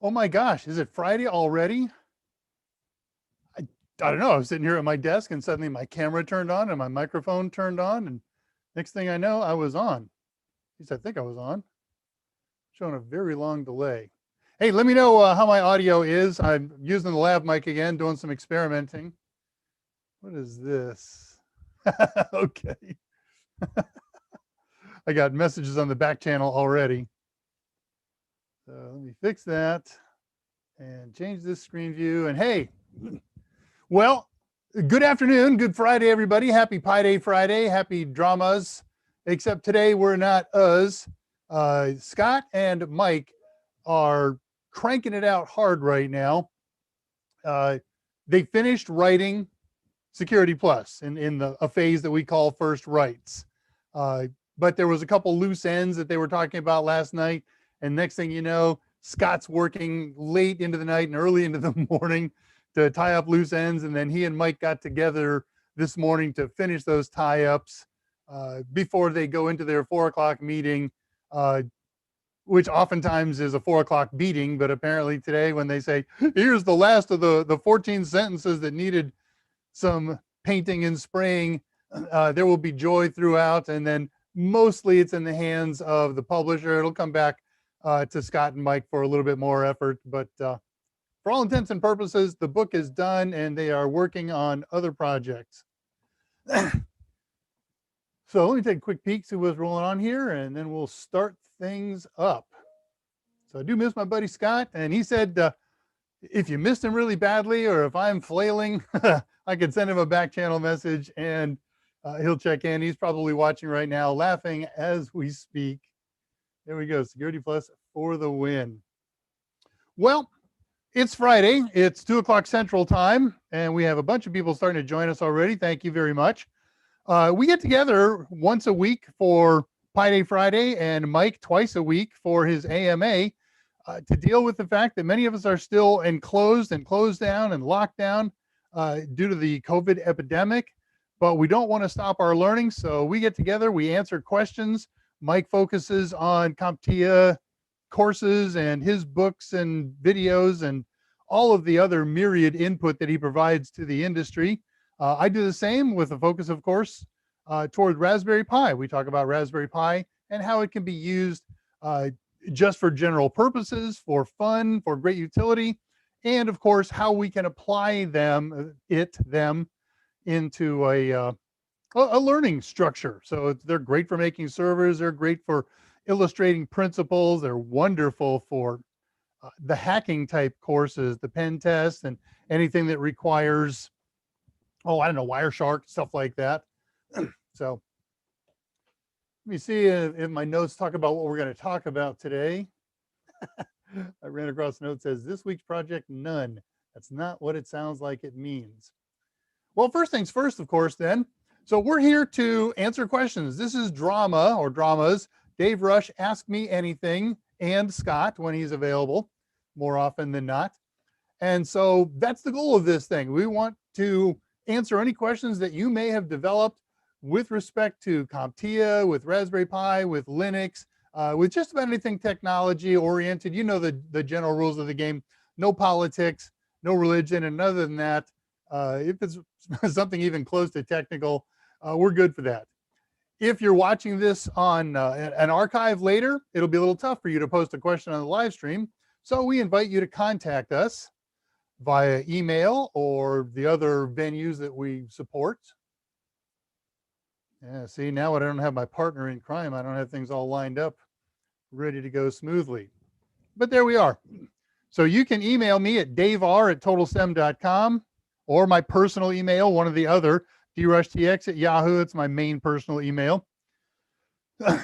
Oh my gosh, is it Friday already? I, I don't know. I was sitting here at my desk and suddenly my camera turned on and my microphone turned on. And next thing I know, I was on. At least I think I was on. Showing a very long delay. Hey, let me know how my audio is. I'm using the lav mic again, doing some experimenting. What is this? Okay. I got messages on the back channel already. So let me fix that and change this screen view. And hey, well, good afternoon. Good Friday, everybody. Happy Pi Day Friday. Happy dramas. Except today we're not us. Scott and Mike are cranking it out hard right now. They finished writing Security Plus in a phase that we call first writes. But there was a couple loose ends that they were talking about last night. And next thing you know, Scott's working late into the night and early into the morning to tie up loose ends. And then he and Mike got together this morning to finish those tie-ups before they go into their 4 o'clock meeting, which oftentimes is a 4 o'clock beating. But apparently today when they say, here's the last of the 14 sentences that needed some painting and spraying, there will be joy throughout. And then mostly it's in the hands of the publisher. It'll come back to Scott and Mike for a little bit more effort. But for all intents and purposes, the book is done and they are working on other projects. So let me take a quick peek, see what's rolling on here, and then we'll start things up. So I do miss my buddy Scott, and he said, if you missed him really badly or if I'm flailing, I could send him a back channel message and he'll check in. He's probably watching right now, laughing as we speak. There we go. Security Plus for the win. Well, it's Friday. It's 2 o'clock Central Time, and we have a bunch of people starting to join us already. Thank you very much. We get together once a week for Pi Day Friday and Mike twice a week for his AMA to deal with the fact that many of us are still enclosed and closed down and locked down due to the COVID epidemic, but we don't want to stop our learning. So we get together, we answer questions. Mike focuses on CompTIA courses and his books and videos and all of the other myriad input that he provides to the industry. I do the same with a focus, of course, toward Raspberry Pi. We talk about Raspberry Pi and how it can be used just for general purposes, for fun, for great utility, and of course, how we can apply them into a learning structure. So they're great for making servers. They're great for illustrating principles. They're wonderful for the hacking type courses, the pen test, and anything that requires, Wireshark, stuff like that. So let me see if my notes talk about what we're going to talk about today. I ran across a note that says, this week's project, none. That's not what it sounds like it means. Well, first things first, of course, then. So we're here to answer questions. This is drama or dramas. Dave Rush, Ask Me Anything, and Scott when he's available, more often than not. And so that's the goal of this thing. We want to answer any questions that you may have developed with respect to CompTIA, with Raspberry Pi, with Linux, with just about anything technology oriented. You know the general rules of the game. No politics, no religion, and other than that, if it's something even close to technical, we're good for that. If you're watching this on an archive later, it'll be a little tough for you to post a question on the live stream. So we invite you to contact us via email or the other venues that we support. Yeah, see, now I don't have my partner in crime. I don't have things all lined up, ready to go smoothly. But there we are. So you can email me at daver@totalsem.com or my personal email, one or the other, drushtx@yahoo. It's my main personal email.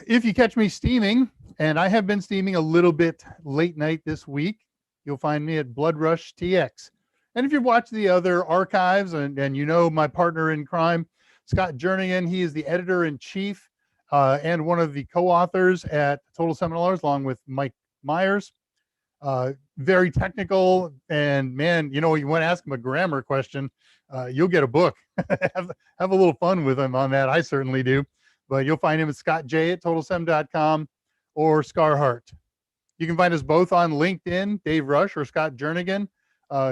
If you catch me steaming, and I have been steaming a little bit late night this week, you'll find me at drushtx. And if you've watched the other archives and you know my partner in crime, Scott Jernigan, he is the editor-in-chief and one of the co-authors at Total Seminars, along with Mike Meyers. Very technical, and man, you want to ask him a grammar question, you'll get a book. have a little fun with him on that. I certainly do. But you'll find him at scottj@totalsem.com or Scarhart. You can find us both on LinkedIn, Dave Rush or Scott Jernigan.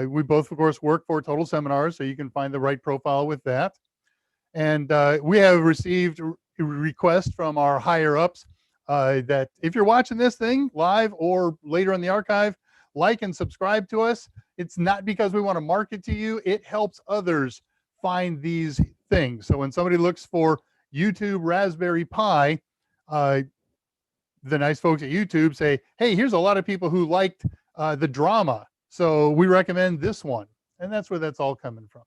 We both, of course, work for Total Seminars, so you can find the right profile with that. And we have received requests from our higher ups that if you're watching this thing live or later in the archive, like and subscribe to us. It's not because we want to market to you. It helps others find these things. So when somebody looks for YouTube Raspberry Pi, the nice folks at YouTube say, hey, here's a lot of people who liked the drama. So we recommend this one. And that's where that's all coming from.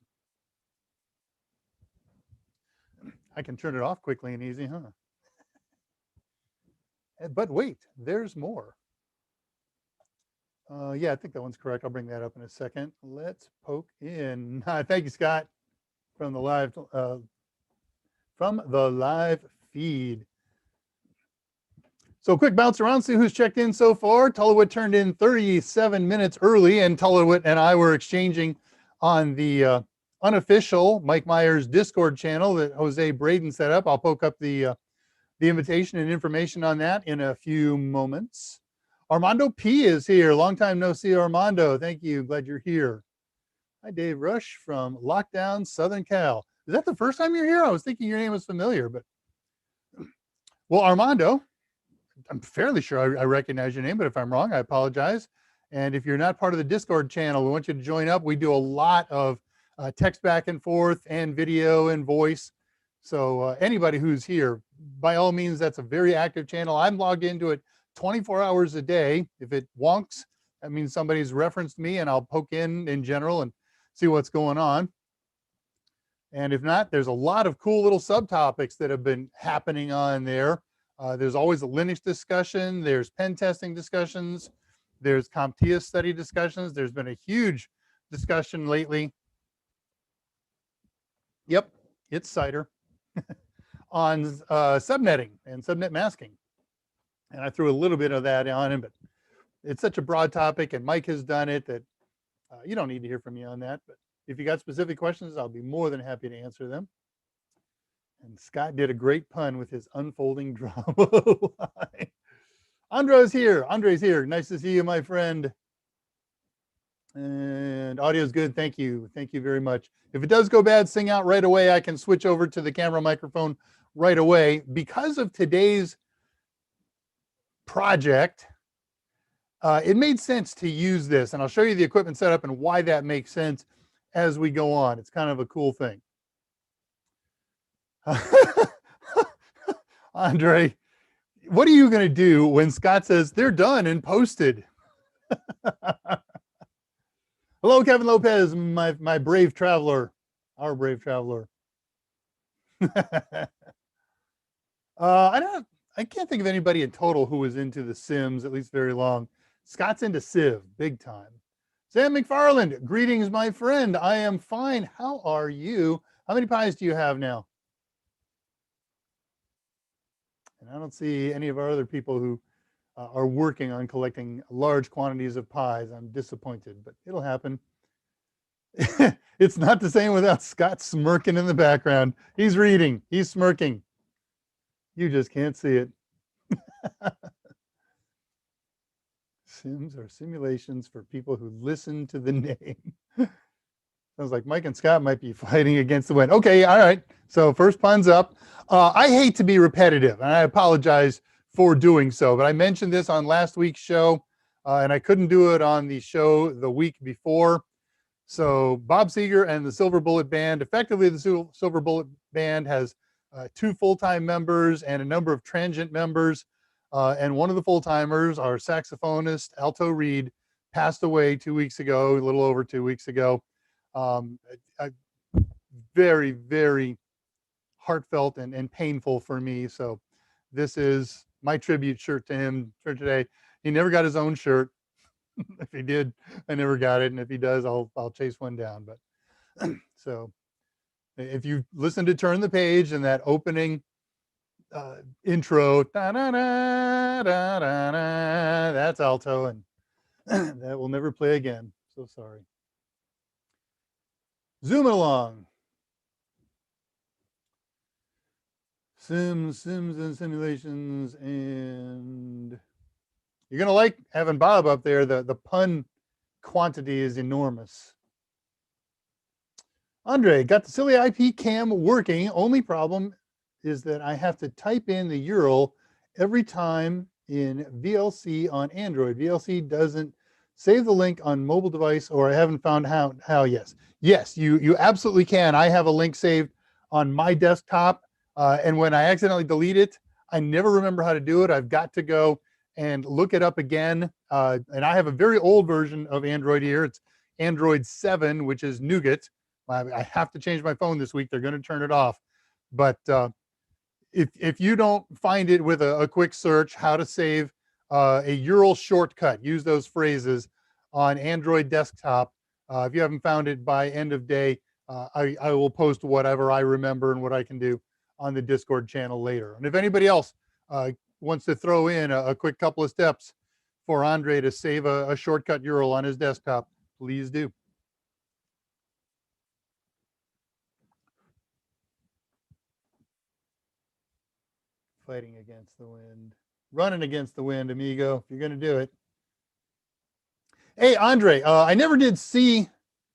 I can turn it off quickly and easy, huh? But wait, there's more. Yeah, I think that one's correct. I'll bring that up in a second. Let's poke in. Thank you, Scott, from the live feed. So quick bounce around, see who's checked in so far. Tullowit turned in 37 minutes early, and Tullowit and I were exchanging on the unofficial Mike Meyers Discord channel that Jose Braden set up. I'll poke up the invitation and information on that in a few moments. Armando P is here. Long time no see, Armando. Thank you. Glad you're here. Hi, Dave Rush from Lockdown, Southern Cal. Is that the first time you're here? I was thinking your name was familiar, but well, Armando, I'm fairly sure I recognize your name, but if I'm wrong, I apologize. And if you're not part of the Discord channel, we want you to join up. We do a lot of text back and forth and video and voice. So anybody who's here, by all means, that's a very active channel. I'm logged into it 24 hours a day. If it wonks, that means somebody's referenced me, and I'll poke in general and see what's going on. And if not, there's a lot of cool little subtopics that have been happening on there. There's always a Linux discussion. There's pen testing discussions. There's CompTIA study discussions. There's been a huge discussion lately. Yep, it's Cider on subnetting and subnet masking. And I threw a little bit of that on him, but it's such a broad topic, and Mike has done it that you don't need to hear from me on that. But if you got specific questions, I'll be more than happy to answer them. And Scott did a great pun with his unfolding drama line. Andre's here. Andre's here. Nice to see you, my friend. And audio's good. Thank you. Thank you very much. If it does go bad, sing out right away. I can switch over to the camera microphone right away. Because of today's project, it made sense to use this. And I'll show you the equipment setup and why that makes sense as we go on. It's kind of a cool thing. Andre, what are you going to do when Scott says they're done and posted? Hello, Kevin Lopez, my brave traveler, our brave traveler. I can't think of anybody in total who was into the Sims, at least very long. Scott's into Civ, big time. Sam McFarland, greetings, my friend. I am fine. How are you? How many pies do you have now? And I don't see any of our other people who are working on collecting large quantities of pies. I'm disappointed, but it'll happen. It's not the same without Scott smirking in the background. He's reading. He's smirking. You just can't see it. Sims are simulations for people who listen to the name. Sounds like Mike and Scott might be fighting against the wind. Okay, all right. So first pun's up. I hate to be repetitive, and I apologize for doing so, but I mentioned this on last week's show, and I couldn't do it on the show the week before. So Bob Seeger and the Silver Bullet Band, effectively the Silver Bullet Band has 2 full-time members and a number of transient members. And one of the full-timers, our saxophonist, Alto Reed, passed away 2 weeks ago, a little over 2 weeks ago. Very, very heartfelt and painful for me. So this is my tribute shirt to him for today. He never got his own shirt. If he did, I never got it. And if he does, I'll chase one down. But so if you listen to Turn the Page and that opening intro, da, da, da, da, da, da, that's alto, and that will never play again. So sorry. Zoom it along. Sims and simulations, and you're gonna like having Bob up there. The pun quantity is enormous. Andre, got the silly IP cam working. Only problem is that I have to type in the URL every time in VLC on Android. VLC doesn't save the link on mobile device, or I haven't found how. Yes, you absolutely can. I have a link saved on my desktop, and when I accidentally delete it, I never remember how to do it. I've got to go and look it up again. And I have a very old version of Android here. It's Android 7, which is Nougat. I have to change my phone this week. They're going to turn it off. But if you don't find it with a quick search, how to save a URL shortcut, use those phrases on Android desktop. If you haven't found it by end of day, I will post whatever I remember and what I can do on the Discord channel later. And if anybody else wants to throw in a quick couple of steps for Andre to save a shortcut URL on his desktop, please do. Fighting against the wind, running against the wind, amigo, if you're going to do it. Hey, Andre, I never did see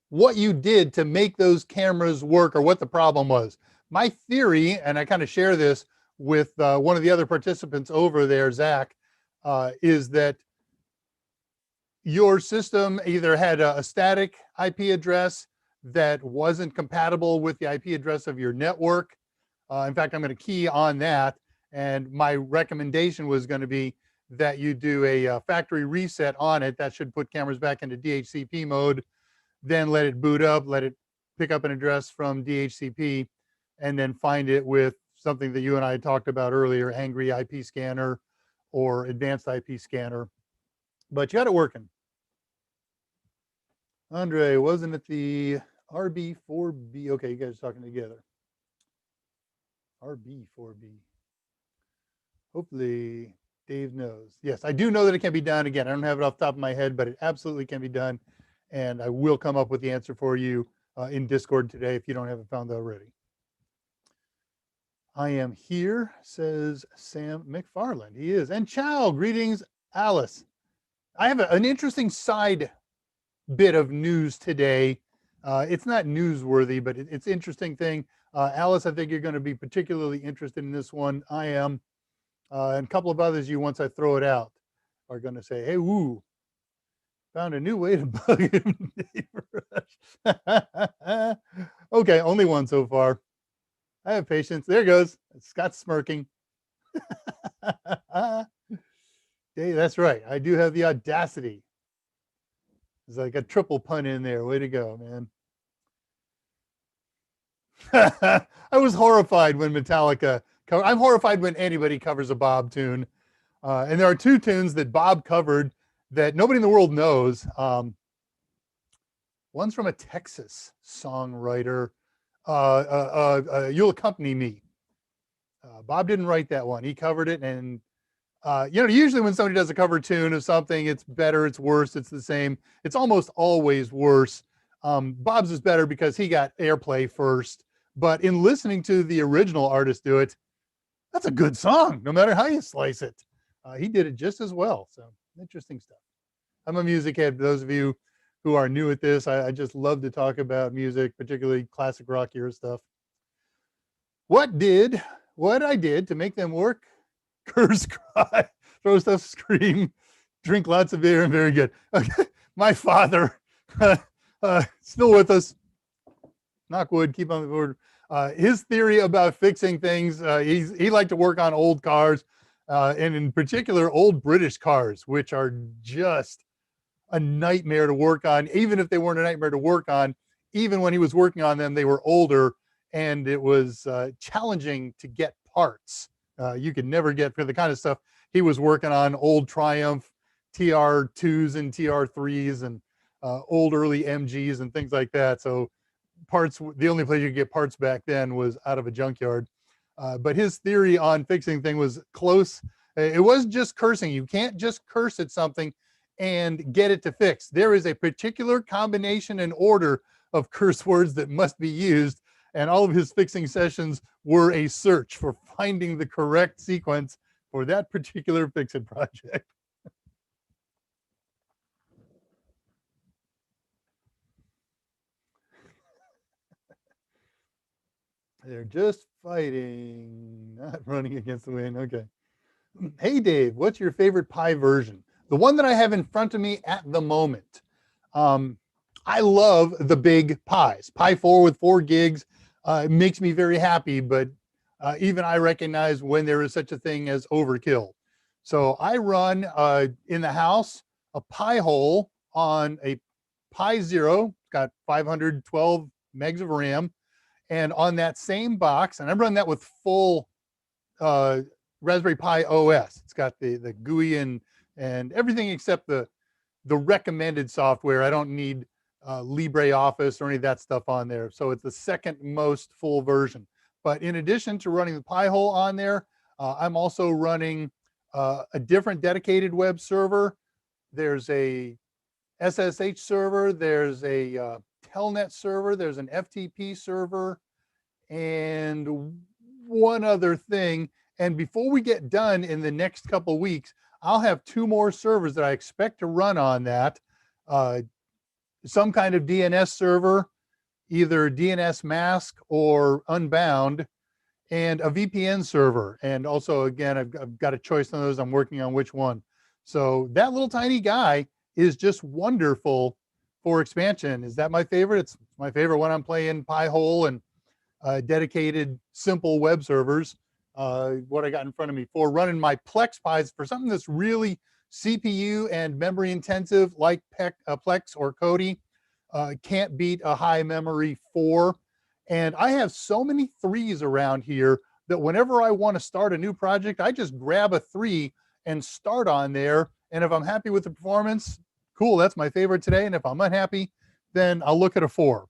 what you did to make those cameras work or what the problem was. My theory, and I kind of share this with one of the other participants over there, Zach, is that your system either had a static IP address that wasn't compatible with the IP address of your network. In fact, I'm going to key on that. And my recommendation was going to be that you do a factory reset on it. That should put cameras back into DHCP mode. Then let it boot up, let it pick up an address from DHCP, and then find it with something that you and I had talked about earlier, Angry IP Scanner or Advanced IP Scanner. But you got it working. Andre, wasn't it the RB4B? Okay, you guys are talking together. RB4B. Hopefully Dave knows. Yes, I do know that it can be done. Again, I don't have it off the top of my head, but it absolutely can be done. And I will come up with the answer for you in Discord today if you don't have it found already. I am here, says Sam McFarland. He is. And ciao, greetings, Alice. I have an interesting side bit of news today. It's not newsworthy, but it's an interesting thing. Alice, I think you're going to be particularly interested in this one. I am. And a couple of others, you, once I throw it out, are going to say, hey, woo, found a new way to bug him. Okay, only one so far. I have patience. There it goes. Scott's smirking. Hey, that's right. I do have the Audacity. There's like a triple pun in there. Way to go, man. I was horrified when Metallica I'm horrified when anybody covers a Bob tune. And there are two tunes that Bob covered that nobody in the world knows. One's from a Texas songwriter, You'll Accompany Me. Bob didn't write that one. He covered it. And, usually when somebody does a cover tune of something, it's better, it's worse, it's the same. It's almost always worse. Bob's is better because he got airplay first. But in listening to the original artist do it, that's a good song, no matter how you slice it. He did it just as well. So interesting stuff. I'm a music head. For those of you who are new at this, I just love to talk about music, particularly classic rock era stuff. What I did to make them work? Curse, cry, throw stuff, scream, drink lots of beer, and very good. Okay. My father, still with us. Knock wood, keep on the board. His theory about fixing things, he liked to work on old cars, and in particular, old British cars, which are just a nightmare to work on. Even if they weren't a nightmare to work on, even when he was working on them, they were older, and it was challenging to get parts. You could never get, for the kind of stuff he was working on, old Triumph TR2s and TR3s and old early MGs and things like that. So parts, the only place you could get parts back then was out of a junkyard. But his theory on fixing thing was close. It wasn't just cursing. You can't just curse at something and get it to fix. There is a particular combination and order of curse words that must be used. And all of his fixing sessions were a search for finding the correct sequence for that particular fix-it project. They're just fighting, not running against the wind. Okay. Hey, Dave, what's your favorite Pi version? The one that I have in front of me at the moment. Um, I love the big Pis. Pi 4 with 4 gigs it makes me very happy, but even I recognize when there is such a thing as overkill. So I run in the house a Pi hole on a Pi Zero. It's got 512 megs of RAM. And on that same box, and I run that with full Raspberry Pi OS. It's got the GUI and everything except the recommended software. I don't need LibreOffice or any of that stuff on there. So it's the second most full version. But in addition to running the Pi-hole on there, I'm also running a different dedicated web server. There's a SSH server. There's a Telnet server. There's an FTP server and one other thing. And before we get done in the next couple of weeks, I'll have 2 more servers that I expect to run on that. Some kind of DNS server, either DNS mask or unbound, and a VPN server. And also, again, I've got a choice on those. I'm working on which one. So that little tiny guy is just wonderful for expansion. Is that my favorite? It's my favorite when I'm playing Pi-hole and dedicated simple web servers. What I got in front of me for running my Plex Pis for something that's really CPU and memory intensive, like Plex or Kodi, can't beat a high memory 4. And I have so many 3s around here that whenever I want to start a new project, I just grab a 3 and start on there. And if I'm happy with the performance, cool, that's my favorite today. And if I'm unhappy, then I'll look at a 4.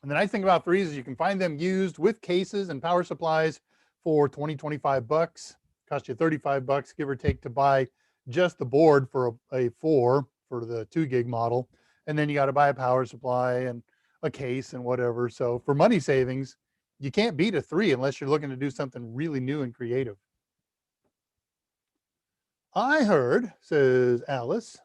And the nice thing about 3s is you can find them used with cases and power supplies for 20, 25 bucks. Cost you 35 bucks, give or take, to buy just the board for a 4 for the 2 gig model. And then you got to buy a power supply and a case and whatever. So for money savings, you can't beat a 3 unless you're looking to do something really new and creative. I heard, says Alice,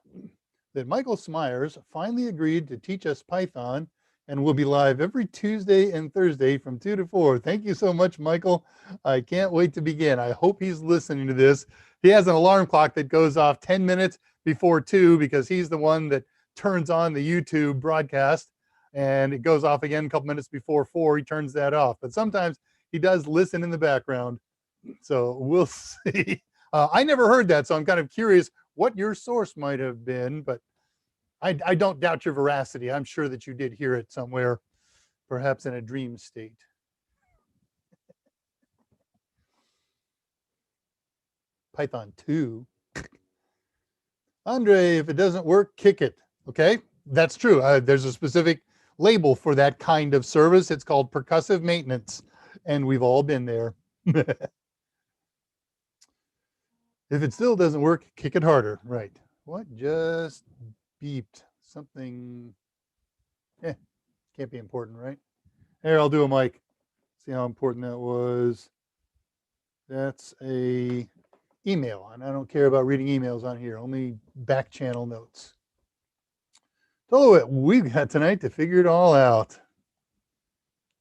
that Michael Smyers finally agreed to teach us Python and we'll be live every Tuesday and Thursday from 2 to 4. Thank you so much, Michael. I can't wait to begin. I hope he's listening to this. He has an alarm clock that goes off 10 minutes before 2 because he's the one that turns on the YouTube broadcast, and it goes off again a couple minutes before 4. He turns that off. But sometimes he does listen in the background. So we'll see. I never heard that, so I'm kind of curious what your source might have been, but I don't doubt your veracity. I'm sure that you did hear it somewhere, perhaps in a dream state. Python 2. Andre, if it doesn't work, kick it. Okay, that's true. There's a specific label for that kind of service. It's called percussive maintenance, and we've all been there. If it still doesn't work, kick it harder. Right. What just beeped? Something. Can't be important, right? Here, I'll do a mic. See how important that was. That's a email, and I don't care about reading emails on here. Only back channel notes. So what we've got tonight to figure it all out.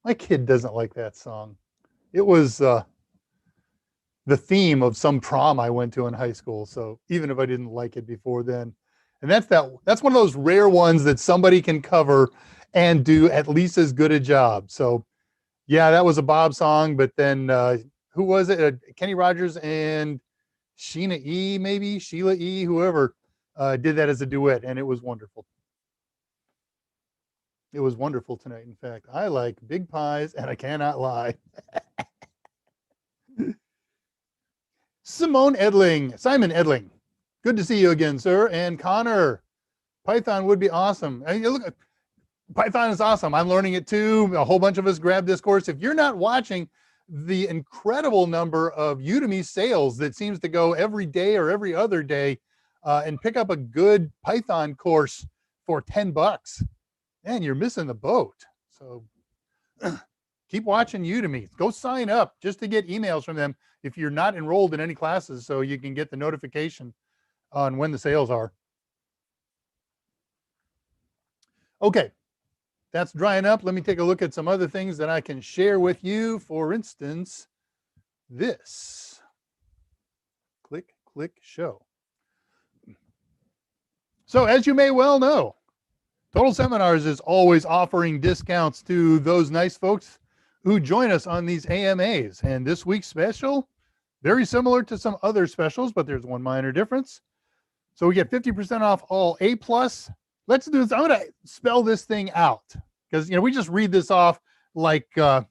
My kid doesn't like that song. It was the theme of some prom I went to in high school. So even if I didn't like it before then, and that's one of those rare ones that somebody can cover and do at least as good a job. So yeah, that was a Bob song, but then who was it? Kenny Rogers and Sheila E, whoever did that as a duet, and it was wonderful. It was wonderful tonight. In fact, I like big pies, and I cannot lie. Simon Edling, good to see you again, sir. And Connor, Python would be awesome. I mean, look, Python is awesome. I'm learning it too. A whole bunch of us grabbed this course. If you're not watching the incredible number of Udemy sales that seems to go every day or every other day, and pick up a good Python course for 10 bucks. man, you're missing the boat. So keep watching Udemy. Go sign up just to get emails from them if you're not enrolled in any classes, so you can get the notification on when the sales are. Okay, that's drying up. Let me take a look at some other things that I can share with you. For instance, this. Click, click, show. So as you may well know, Total Seminars is always offering discounts to those nice folks who join us on these AMAs. And this week's special, very similar to some other specials, but there's one minor difference. So we get 50% off all A+. Let's do this. I'm going to spell this thing out because, you know, we just read this off like a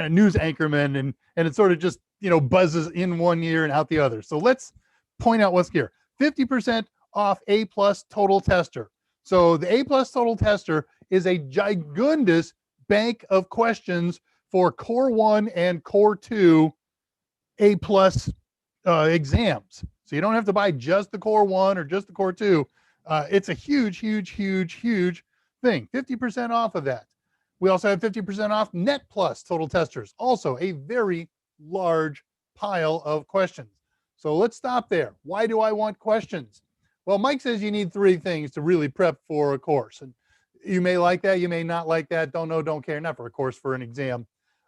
news anchorman, and it sort of just, you know, buzzes in one ear and out the other. So let's point out what's here. 50% off A+ Total Tester. So the A+ Total Tester is a gigundous bank of questions for Core 1 and Core 2 A+ exams. So you don't have to buy just the Core 1 or just the Core 2. It's a huge, huge, huge, huge thing. 50% off of that. We also have 50% off Net Plus Total Testers. Also a very large pile of questions. So let's stop there. Why do I want questions? Well, Mike says you need 3 things to really prep for a course. And you may like that, you may not like that, don't know, don't care, not for a course, for an exam.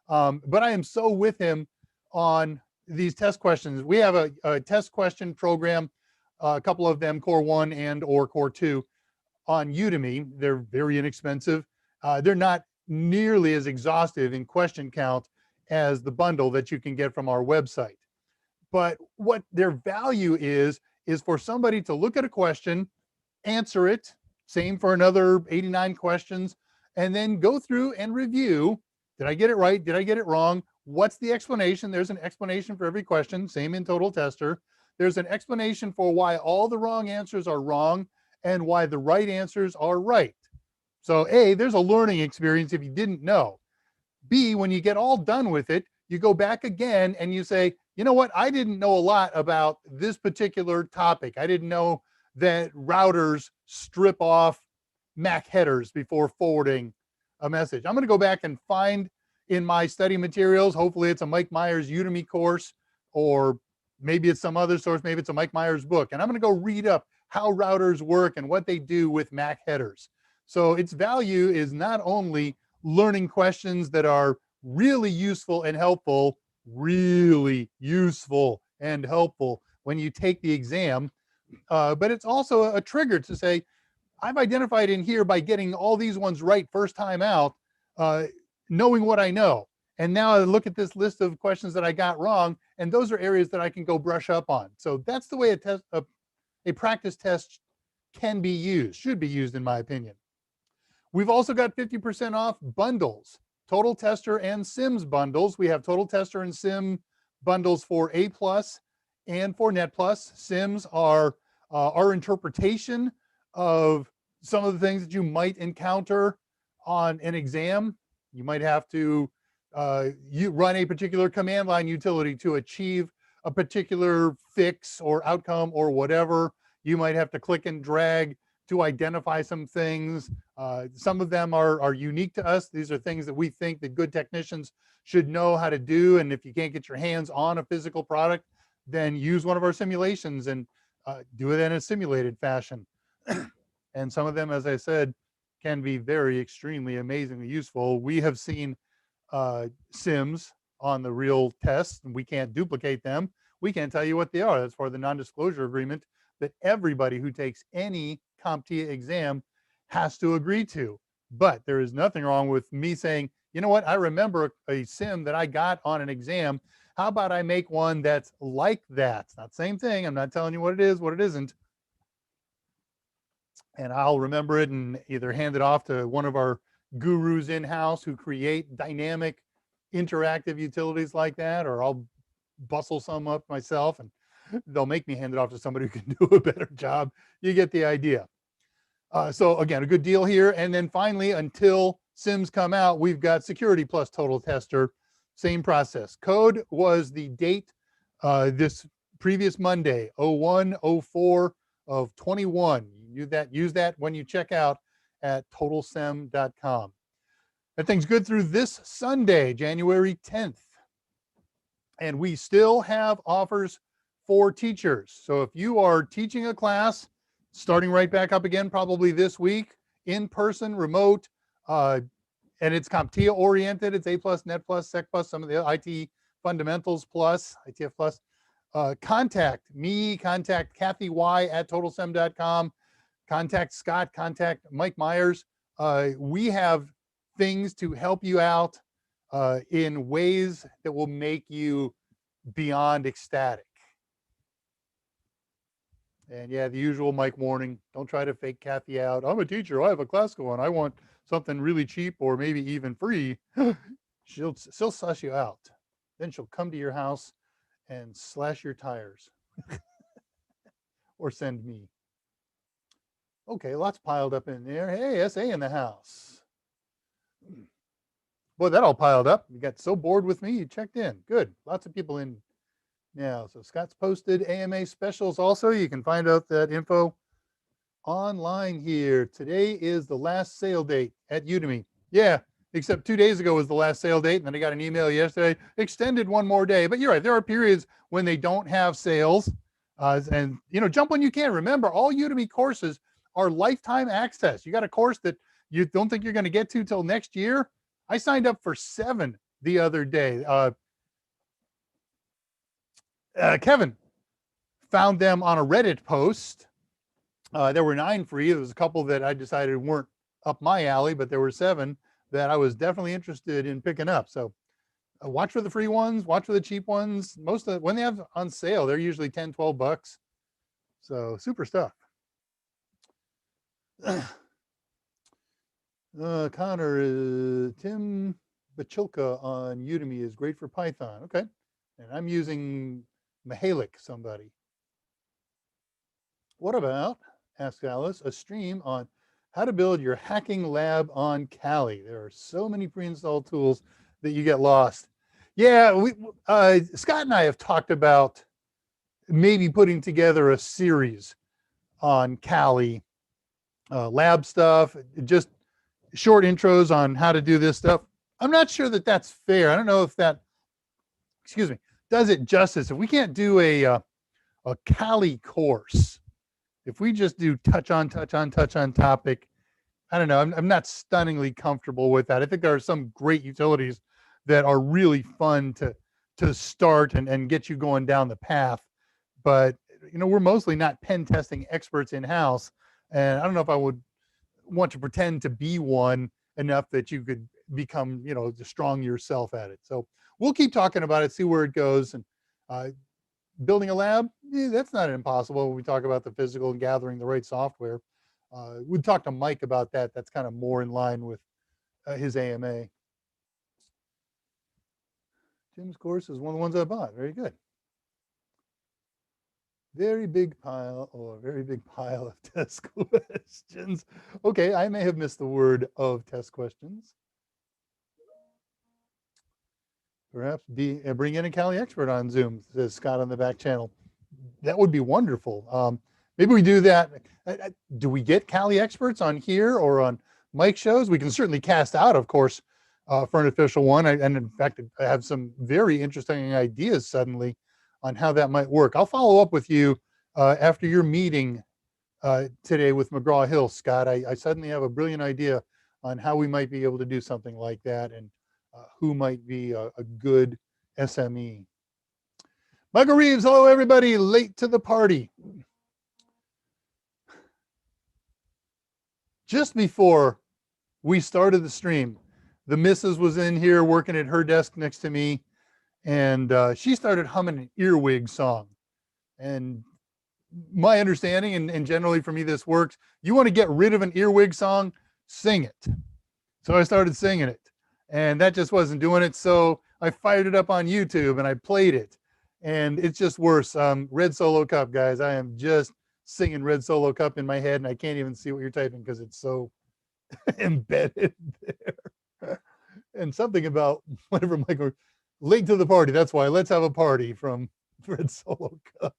But I am so with him on these test questions. We have a test question program, a couple of them, Core 1 and or Core 2, on Udemy. They're very inexpensive. They're not nearly as exhaustive in question count as the bundle that you can get from our website. But what their value is for somebody to look at a question, answer it, same for another 89 questions, and then go through and review. Did I get it right? Did I get it wrong? What's the explanation? There's an explanation for every question, same in Total Tester. There's an explanation for why all the wrong answers are wrong and why the right answers are right. So A, there's a learning experience if you didn't know. B, when you get all done with it, you go back again and you say, you know what? I didn't know a lot about this particular topic. I didn't know that routers strip off MAC headers before forwarding a message. I'm going to go back and find in my study materials, hopefully it's a Mike Meyers Udemy course, or maybe it's some other source, maybe it's a Mike Meyers book, and I'm going to go read up how routers work and what they do with MAC headers. So its value is not only learning questions that are really useful and helpful, really useful and helpful when you take the exam, but it's also a trigger to say, I've identified in here by getting all these ones right first time out, knowing what I know. And now I look at this list of questions that I got wrong, and those are areas that I can go brush up on. So that's the way a practice test can be used, should be used in my opinion. We've also got 50% off bundles, Total Tester and Sims bundles. We have Total Tester and Sim bundles for A+ and for Net Plus. Sims are our interpretation of some of the things that you might encounter on an exam. You might have to you run a particular command line utility to achieve a particular fix or outcome or whatever. You might have to click and drag to identify some things. Some of them are unique to us. These are things that we think that good technicians should know how to do. And if you can't get your hands on a physical product, then use one of our simulations and do it in a simulated fashion. And some of them, as I said, can be very extremely amazingly useful. We have seen sims on the real tests, and we can't duplicate them. We can't tell you what they are. That's for the non-disclosure agreement that everybody who takes any CompTIA exam has to agree to. But there is nothing wrong with me saying, you know what, I remember a sim that I got on an exam. How about I make one that's like that? It's not the same thing. I'm not telling you what it is, what it isn't. And I'll remember it and either hand it off to one of our gurus in-house who create dynamic interactive utilities like that, or I'll bustle some up myself and they'll make me hand it off to somebody who can do a better job. You get the idea. So again, a good deal here. And then finally, until Sims come out, we've got Security Plus Total Tester. Same process. Code was the date this previous Monday, 01/04 of 21. Use that when you check out, at totalsem.com. That thing's good through this Sunday, January 10th. And we still have offers for teachers. So if you are teaching a class, starting right back up again, probably this week, in person, remote, and it's CompTIA oriented, it's A+, Net+, Sec+, some of the IT fundamentals plus, ITF plus, contact me, contact kathyy at totalsem.com, contact Scott, contact Mike Meyers. We have things to help you out in ways that will make you beyond ecstatic. And yeah, the usual Mike warning, don't try to fake Kathy out. I'm a teacher, I have a class going, I want something really cheap or maybe even free. She'll suss you out. Then she'll come to your house and slash your tires or send me. Okay, lots piled up in there. Hey, SA in the house. Boy, that all piled up. You got so bored with me, you checked in. Good. Lots of people in now. So Scott's posted AMA specials also. You can find out that info online here. Today is the last sale date at Udemy. Yeah, except 2 days ago was the last sale date, and then I got an email yesterday, extended one more day. But you're right, there are periods when they don't have sales. And, you know, jump when you can. Remember, all Udemy courses are lifetime access. You got a course that you don't think you're going to get to till next year. I signed up for 7 the other day. Kevin found them on a Reddit post. There were 9 free. There was a couple that I decided weren't up my alley, but there were 7 that I was definitely interested in picking up. So watch for the free ones, watch for the cheap ones. Most of when they have on sale, they're usually 10, 12 bucks. So super stuff. Connor, Tim Bachilka on Udemy is great for Python. Okay. And I'm using Mahalik, somebody. What about, asks Alice, a stream on how to build your hacking lab on Kali? There are so many pre-installed tools that you get lost. Yeah, Scott and I have talked about maybe putting together a series on Kali, lab stuff, just short intros on how to do this stuff. I'm not sure that that's fair. I don't know if that, excuse me, does it justice. If we can't do a Kali course, if we just do touch on topic, I don't know. I'm not stunningly comfortable with that. I think there are some great utilities that are really fun to start and get you going down the path. But, you know, we're mostly not pen testing experts in-house. And I don't know if I would want to pretend to be one enough that you could become, you know, strong yourself at it. So we'll keep talking about it, see where it goes. And building a lab, that's not impossible when we talk about the physical and gathering the right software. We'd talk to Mike about that. That's kind of more in line with his AMA. Jim's course is one of the ones I bought. Very good. Very big pile of test questions. Okay, I may have missed the word of test questions. Perhaps bring in a Kali expert on Zoom, says Scott on the back channel. That would be wonderful. Maybe we do that. Do we get Kali experts on here or on Mike shows? We can certainly cast out, of course, for an official one. And in fact, I have some very interesting ideas suddenly on how that might work. I'll follow up with you after your meeting today with McGraw-Hill, Scott. I suddenly have a brilliant idea on how we might be able to do something like that and who might be a good SME. Michael Reeves, hello everybody, late to the party. Just before we started the stream, the missus was in here working at her desk next to me, and she started humming an earwig song. And my understanding, and generally for me this works, you want to get rid of an earwig song, sing it. So I started singing it, and that just wasn't doing it. So I fired it up on YouTube and I played it, and it's just worse. Red Solo Cup, guys. I am just singing Red Solo Cup in my head, and I can't even see what you're typing because it's so embedded there. And something about whatever Michael, late to the party. That's why. Let's have a party from Red Solo Cup.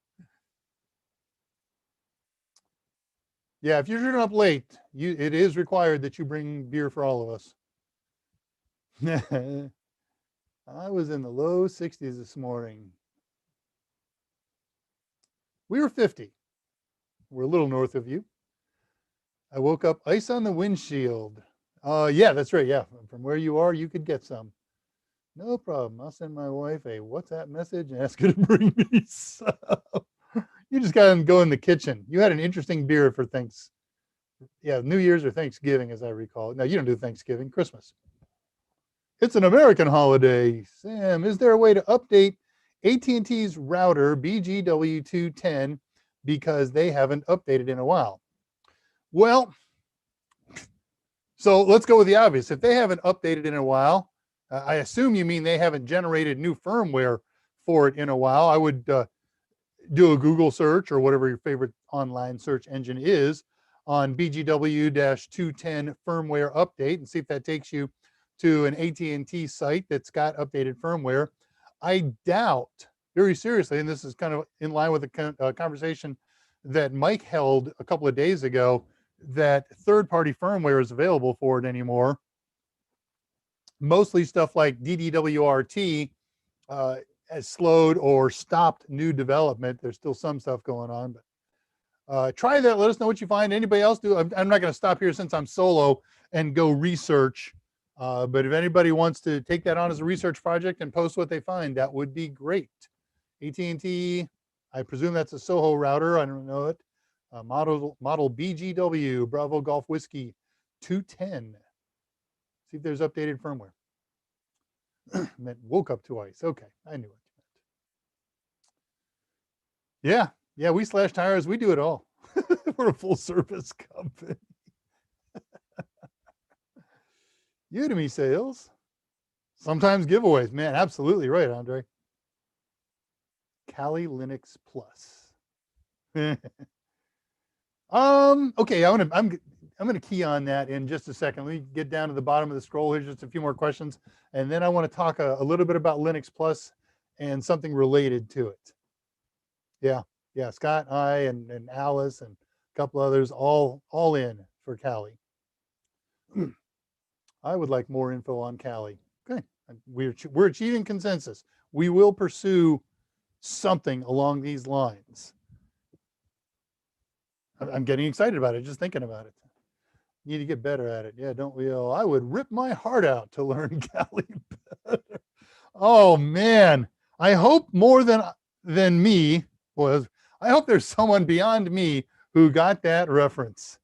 Yeah, if you're showing up late, it is required that you bring beer for all of us. I was in the low 60s this morning. We were 50. We're a little north of you. I woke up ice on the windshield. Yeah, that's right. Yeah, from where you are, you could get some. No problem. I'll send my wife a WhatsApp message and ask her to bring me some. You just got to go in the kitchen. You had an interesting beer for thanks. Yeah, New Year's or Thanksgiving, as I recall. No, you don't do Thanksgiving, Christmas. It's an American holiday. Sam, is there a way to update AT&T's router BGW210 because they haven't updated in a while? Well, so let's go with the obvious. If they haven't updated in a while, I assume you mean they haven't generated new firmware for it in a while. I would do a Google search or whatever your favorite online search engine is on BGW-210 firmware update and see if that takes you to an AT&T site that's got updated firmware. I doubt, very seriously, and this is kind of in line with the conversation that Mike held a couple of days ago, that third-party firmware is available for it anymore. Mostly stuff like DDWRT has slowed or stopped new development. There's still some stuff going on, but try that. Let us know what you find. Anybody else do? I'm not going to stop here since I'm solo and go research. But if anybody wants to take that on as a research project and post what they find, that would be great. AT&T, I presume that's a Soho router. I don't know it. Model BGW, Bravo Golf Whiskey 210. See if there's updated firmware. Meant woke up to ice. Okay, I knew it. Yeah, we slash tires. We do it all. We're a full service company. Udemy sales, sometimes giveaways. Man, absolutely right, Andre. Kali Linux Plus. Okay, I'm gonna key on that in just a second. Let me get down to the bottom of the scroll. Here's just a few more questions, and then I want to talk a little bit about Linux Plus and something related to it. Yeah, Scott, I, and Alice, and a couple others, all in for Kali. I would like more info on Kali. Okay, we're achieving consensus. We will pursue something along these lines. I'm getting excited about it, just thinking about it. Need to get better at it. Yeah, don't we all? I would rip my heart out to learn Kali better. Oh man, I hope more than me was. I hope there's someone beyond me who got that reference.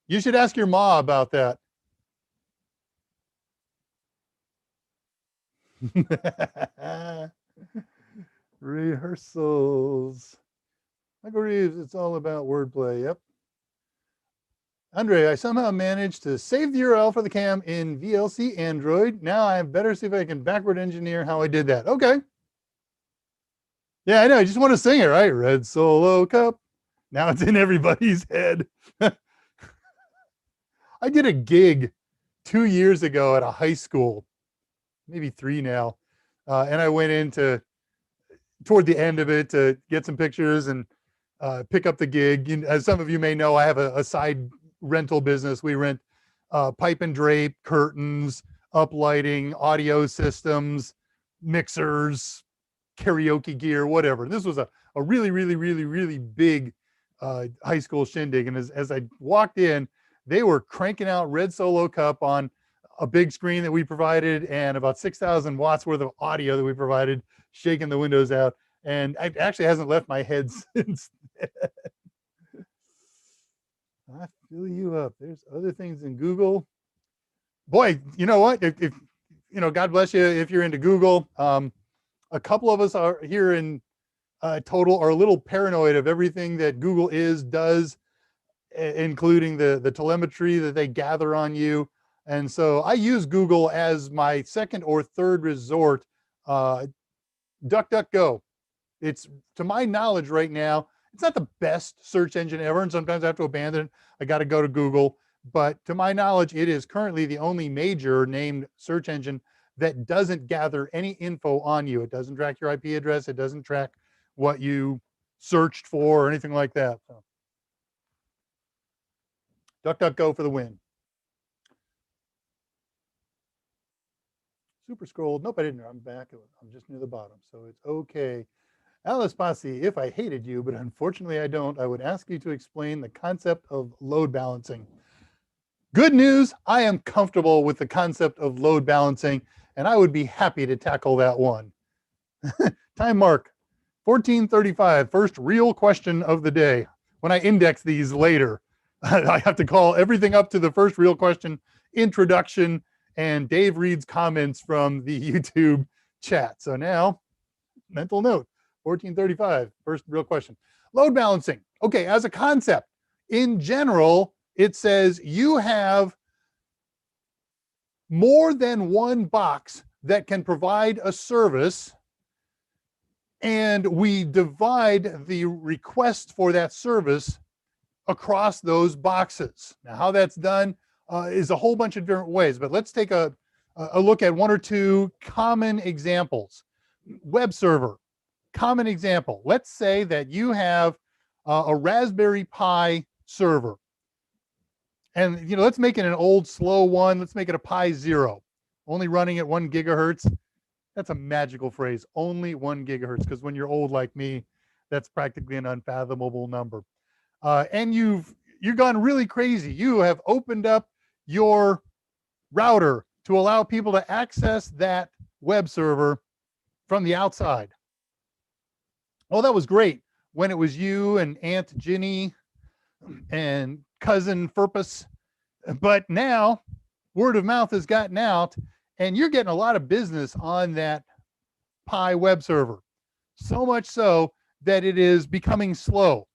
You should ask your ma about that. Rehearsals. Michael Reeves, it's all about wordplay. Yep. Andre, I somehow managed to save the URL for the cam in VLC Android. Now I better see if I can backward engineer how I did that. Okay. Yeah, I know. I just want to sing it, right? Red Solo Cup. Now it's in everybody's head. I did a gig 2 years ago at a high school, maybe 3 now. And I went in toward the end of it to get some pictures and pick up the gig. As some of you may know, I have a side rental business. We rent pipe and drape, curtains, uplighting, audio systems, mixers, karaoke gear, whatever. This was a really, really, really, really big high school shindig. And as I walked in, they were cranking out Red Solo Cup on a big screen that we provided and about 6,000 watts worth of audio that we provided, shaking the windows out. And it actually hasn't left my head since then. I fill you up. There's other things in Google. Boy, you know what? If you know, God bless you if you're into Google. A couple of us are here in total are a little paranoid of everything that Google does, including the telemetry that they gather on you. And so I use Google as my second or third resort. DuckDuckGo. It's, to my knowledge right now, it's not the best search engine ever, and sometimes I have to abandon it. I got to go to Google. But to my knowledge, it is currently the only major named search engine that doesn't gather any info on you. It doesn't track your IP address. It doesn't track what you searched for or anything like that. So DuckDuckGo for the win. Super scrolled. Nope, I didn't. I'm back. I'm just near the bottom, so it's okay. Alice Posse, if I hated you, but unfortunately I don't, I would ask you to explain the concept of load balancing. Good news, I am comfortable with the concept of load balancing, and I would be happy to tackle that one. Time mark, 14:35, first real question of the day. When I index these later, I have to call everything up to the first real question, introduction, and Dave reads comments from the YouTube chat. So now, mental note, 14:35, first real question. Load balancing. Okay, as a concept, in general, it says you have more than one box that can provide a service, and we divide the request for that service across those boxes. Now, how that's done is a whole bunch of different ways, but let's take a look at one or two common examples. Web server, common example. Let's say that you have a Raspberry Pi server. And let's make it an old slow one. Let's make it a Pi 0, only running at 1 gigahertz. That's a magical phrase, only 1 gigahertz, because when you're old like me, that's practically an unfathomable number. And you've gone really crazy. You have opened up your router to allow people to access that web server from the outside. Well, that was great when it was you and Aunt Ginny and cousin Furpus, but now word of mouth has gotten out, and you're getting a lot of business on that Pi web server. So much so that it is becoming slow.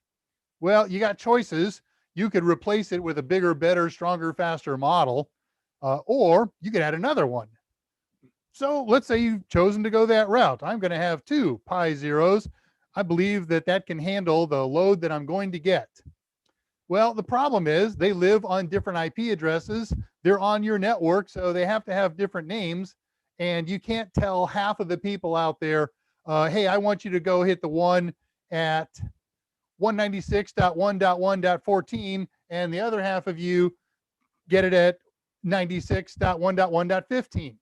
Well, you got choices. You could replace it with a bigger, better, stronger, faster model, or you could add another one. So let's say you've chosen to go that route. I'm going to have 2 Pi Zeros. I believe that that can handle the load that I'm going to get. Well, the problem is they live on different IP addresses. They're on your network, so they have to have different names. And you can't tell half of the people out there, hey, I want you to go hit the one at 196.1.1.14, and the other half of you get it at 96.1.1.15.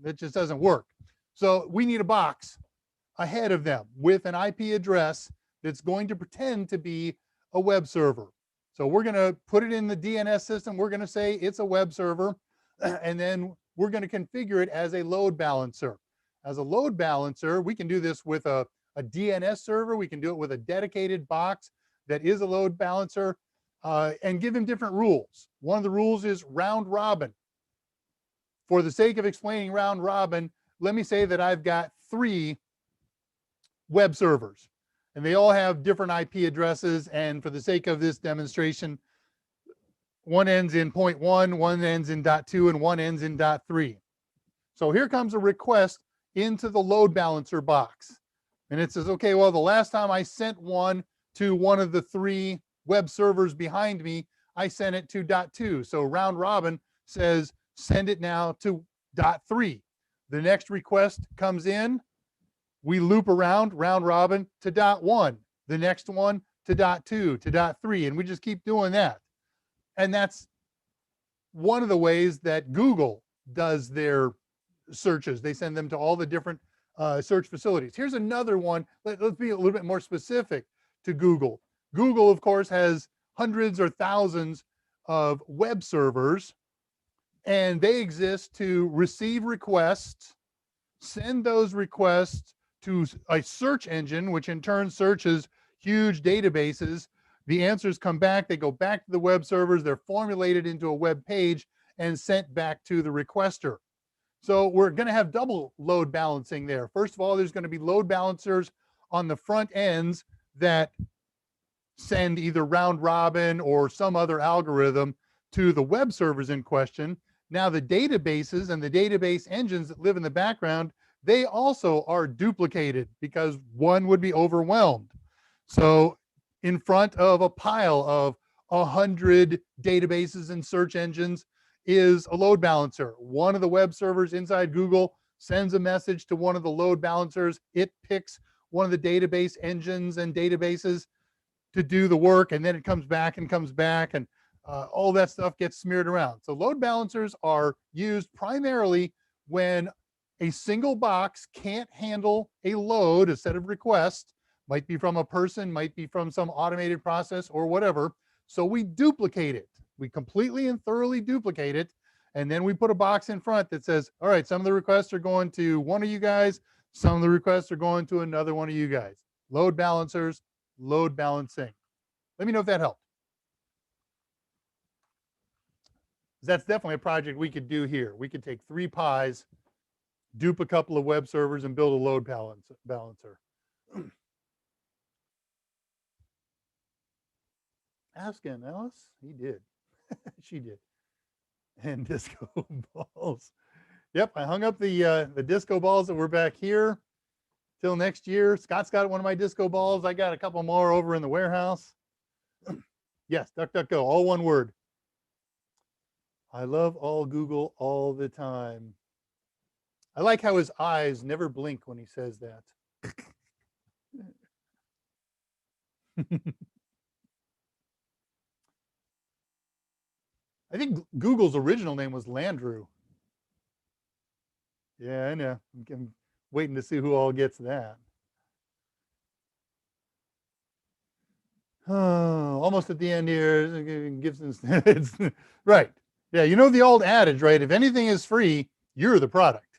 That just doesn't work. So we need a box ahead of them with an IP address that's going to pretend to be a web server. So we're going to put it in the DNS system. We're going to say it's a web server, and then we're going to configure it as a load balancer. As a load balancer, we can do this with a DNS server. We can do it with a dedicated box that is a load balancer, and give him different rules. One of the rules is round robin. For the sake of explaining round robin, let me say that I've got 3 web servers, and they all have different IP addresses. And for the sake of this demonstration, one ends in .1, one ends in .2, and one ends in .3. So here comes a request into the load balancer box. And it says, okay, well, the last time I sent one to one of the 3 web servers behind me, I sent it to .2. So round robin says, send it now to .3. The next request comes in. We loop around round robin to .1, the next one to .2, to .3, and we just keep doing that. And that's one of the ways that Google does their searches. They send them to all the different search facilities. Here's another one. Let's be a little bit more specific to Google. Google, of course, has hundreds or thousands of web servers, and they exist to receive requests, send those requests to a search engine, which in turn searches huge databases. The answers come back, they go back to the web servers, they're formulated into a web page and sent back to the requester. So we're going to have double load balancing there. First of all, there's going to be load balancers on the front ends that send either round robin or some other algorithm to the web servers in question. Now the databases and the database engines that live in the background, they also are duplicated because one would be overwhelmed. So in front of a pile of 100 databases and search engines is a load balancer. One of the web servers inside Google sends a message to one of the load balancers. It picks one of the database engines and databases to do the work, and then it comes back and all that stuff gets smeared around. So load balancers are used primarily when a single box can't handle a load, a set of requests, might be from a person, might be from some automated process or whatever. So we duplicate it. We completely and thoroughly duplicate it. And then we put a box in front that says, all right, some of the requests are going to one of you guys. Some of the requests are going to another one of you guys. Load balancers, load balancing. Let me know if that helped. That's definitely a project we could do here. We could take 3 Pis, dupe a couple of web servers, and build a load balancer. Asking Alice, he did. She did. And disco balls. Yep, I hung up the disco balls that were back here till next year. Scott's got one of my disco balls. I got a couple more over in the warehouse. Yes, DuckDuckGo, all one word. I love all Google all the time. I like how his eyes never blink when he says that. I think Google's original name was Landrew. Yeah, I know. I'm waiting to see who all gets that. Oh, almost at the end here. Gibson's, it's, right. Yeah, you know the old adage, right? If anything is free, you're the product.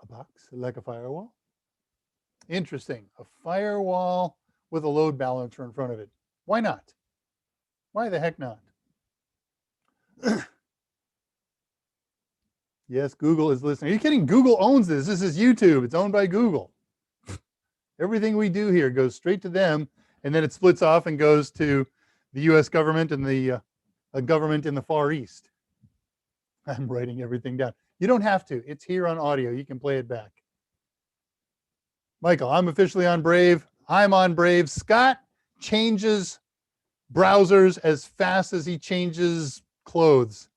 A box like a firewall? Interesting. A firewall with a load balancer in front of it. Why not? Why the heck not? Yes, Google is listening. Are you kidding? Google owns this. This is YouTube. It's owned by Google. Everything we do here goes straight to them, and then it splits off and goes to the U.S. government and the government in the Far East. I'm writing everything down. You don't have to. It's here on audio. You can play it back. Michael, I'm officially on Brave. I'm on Brave. Scott changes browsers as fast as he changes clothes.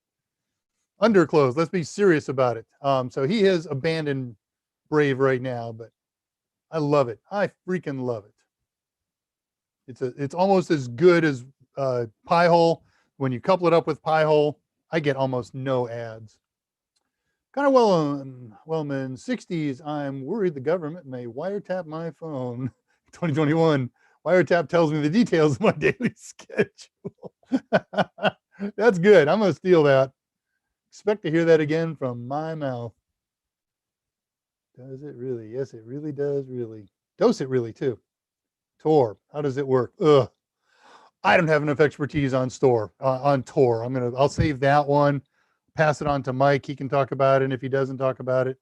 Underclothes. Let's be serious about it. So he has abandoned Brave right now, but I love it. I freaking love it. It's almost as good as Pi-hole. When you couple it up with Pi-hole, I get almost no ads. Connor Wellman, 60s. I'm worried the government may wiretap my phone. 2021. Wiretap tells me the details of my daily schedule. That's good. I'm going to steal that. Expect to hear that again from my mouth. Does it really? Yes, it really does, really. Dose it really, too. Tor, how does it work? Ugh. I don't have enough expertise on Tor. I'll save that one, pass it on to Mike. He can talk about it. And if he doesn't talk about it,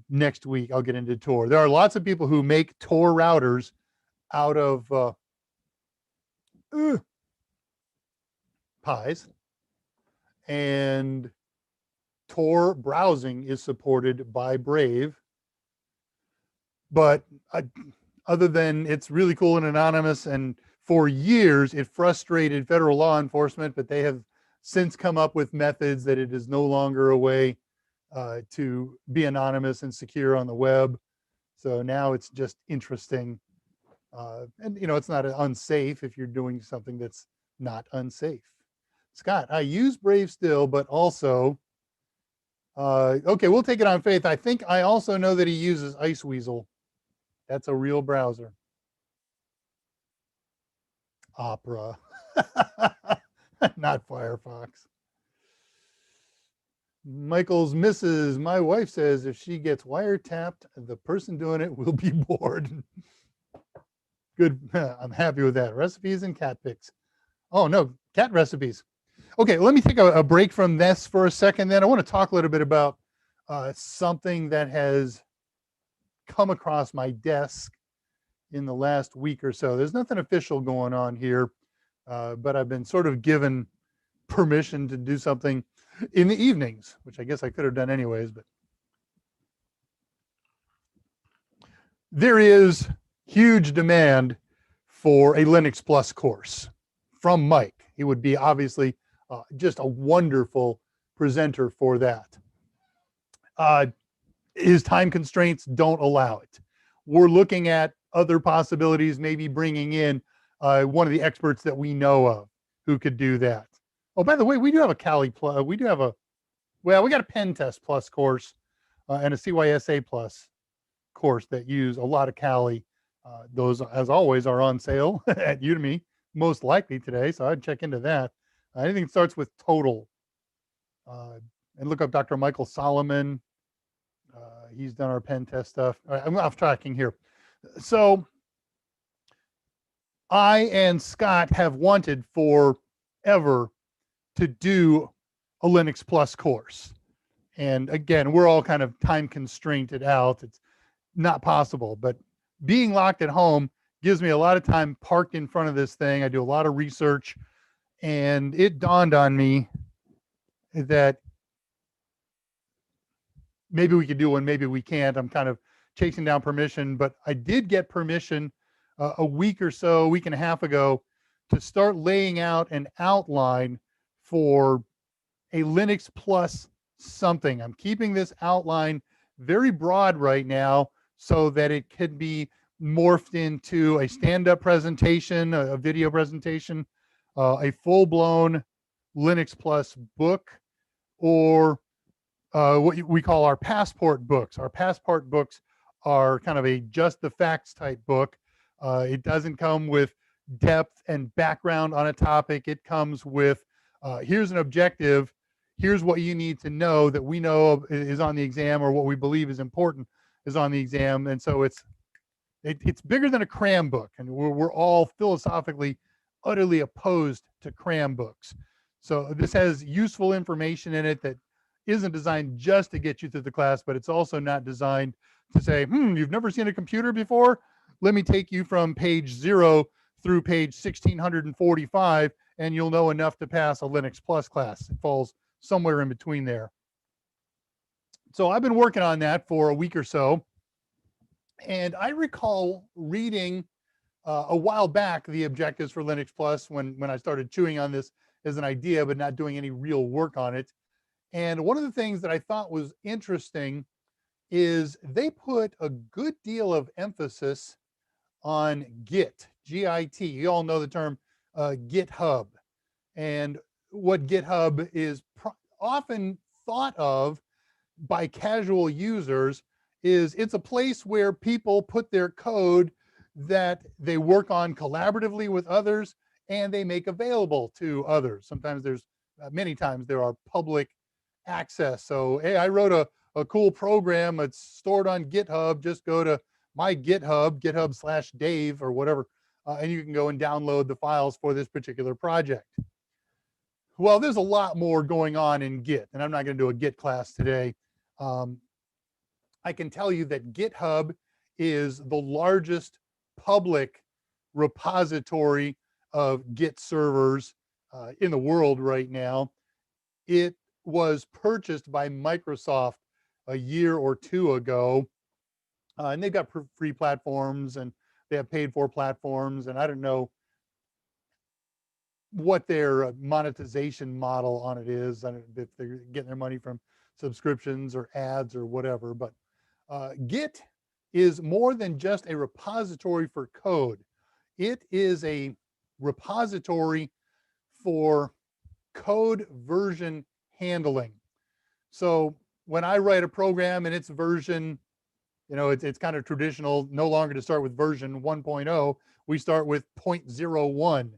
next week I'll get into Tor. There are lots of people who make Tor routers out of Pis, and Tor browsing is supported by Brave. But other than it's really cool and anonymous, and for years it frustrated federal law enforcement, but they have since come up with methods that it is no longer a way to be anonymous and secure on the web. So now it's just interesting. And, you know, it's not unsafe if you're doing something that's not unsafe. Scott, I use Brave still, but also, okay, we'll take it on faith. I think I also know that he uses Iceweasel. That's a real browser. Opera, not Firefox. Michael's missus, my wife says if she gets wiretapped, the person doing it will be bored. Good, I'm happy with that. Recipes and cat pics. Oh no, cat recipes. Okay, let me take a break from this for a second. Then I want to talk a little bit about something that has come across my desk in the last week or so. There's nothing official going on here, but I've been sort of given permission to do something in the evenings, which I guess I could have done anyways. But there is huge demand for a Linux Plus course from Mike. He would be obviously just a wonderful presenter for that. His time constraints don't allow it. We're looking at other possibilities, maybe bringing in one of the experts that we know of who could do that. Oh, by the way, we do have a Kali Plus. We do have we got a Pen Test Plus course and a CYSA Plus course that use a lot of Kali. Those, as always, are on sale at Udemy, most likely today. So I'd check into that. Anything that starts with total. And look up Dr. Michael Solomon. He's done our pen test stuff. All right, I'm off tracking here. So I and Scott have wanted forever to do a Linux Plus course. And again, we're all kind of time constrained out. It's not possible, but being locked at home gives me a lot of time parked in front of this thing. I do a lot of research, and it dawned on me that maybe we could do one, maybe we can't. I'm kind of chasing down permission, but I did get permission a week and a half ago to start laying out an outline for a Linux Plus something. I'm keeping this outline very broad right now so that it could be morphed into a stand-up presentation, a video presentation, a full-blown Linux Plus book, or what we call our passport books. Our passport books are kind of a just the facts type book. It doesn't come with depth and background on a topic. It comes with here's an objective, here's what you need to know that we know is on the exam, or what we believe is important is on the exam. And so it's bigger than a cram book, and we're all philosophically utterly opposed to cram books. So this has useful information in it that isn't designed just to get you through the class, but it's also not designed to say, you've never seen a computer before? Let me take you from page 0 through page 1645, and you'll know enough to pass a Linux Plus class. It falls somewhere in between there. So I've been working on that for a week or so, and I recall reading a while back the objectives for Linux Plus when I started chewing on this as an idea, but not doing any real work on it. And one of the things that I thought was interesting is they put a good deal of emphasis on Git, G-I-T. You all know the term GitHub. And what GitHub is often thought of by casual users is it's a place where people put their code that they work on collaboratively with others and they make available to others. Sometimes many times there are public access. So, hey, I wrote a cool program. It's stored on GitHub. Just go to my GitHub, GitHub/Dave or whatever, and you can go and download the files for this particular project. Well, there's a lot more going on in Git, and I'm not going to do a Git class today. I can tell you that GitHub is the largest public repository of Git servers in the world right now. It was purchased by Microsoft a year or two ago, and they've got free platforms and they have paid for platforms, and I don't know what their monetization model on it is. I don't know if they're getting their money from subscriptions or ads or whatever, but Git is more than just a repository for code. It is a repository for code version handling. So when I write a program and its version, it's kind of traditional, no longer to start with version 1.0, we start with 0.01.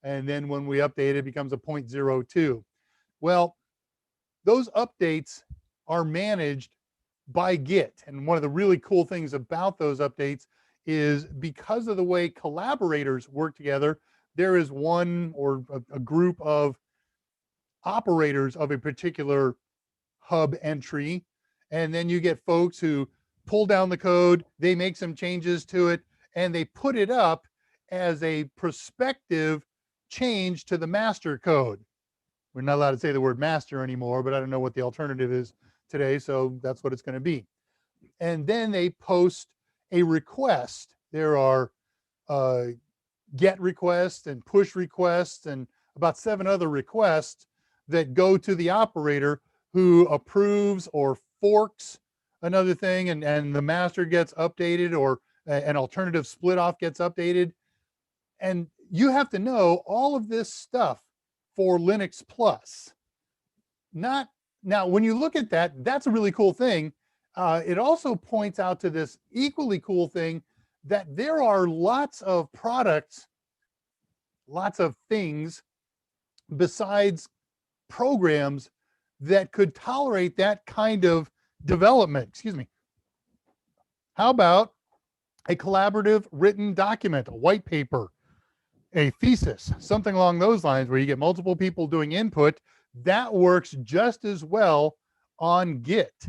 And then when we update it, it becomes a 0.02. Well, those updates are managed by Git. And one of the really cool things about those updates is because of the way collaborators work together, there is one or a group of operators of a particular hub entry. And then you get folks who pull down the code, they make some changes to it, and they put it up as a prospective change to the master code. We're not allowed to say the word master anymore, but I don't know what the alternative is today, so that's what it's going to be. And then they post a request. There are GET requests and push requests and about 7 other requests that go to the operator who approves or forks another thing, and the master gets updated, or an alternative split off gets updated. And you have to know all of this stuff for Linux Plus. Not now, when you look at that, that's a really cool thing. It also points out to this equally cool thing that there are lots of products, lots of things besides programs that could tolerate that kind of development. Excuse me. How about a collaborative written document, a white paper, a thesis, something along those lines where you get multiple people doing input? That works just as well on Git.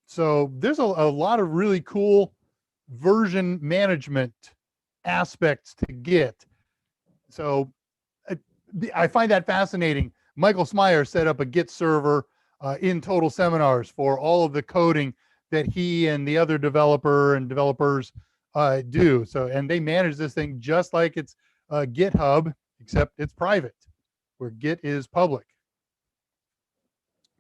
So there's a lot of really cool version management aspects to Git. So I find that fascinating. Michael Smyer set up a Git server in Total Seminars for all of the coding that he and the other developers do. So, and they manage this thing just like it's GitHub, except it's private, where Git is public.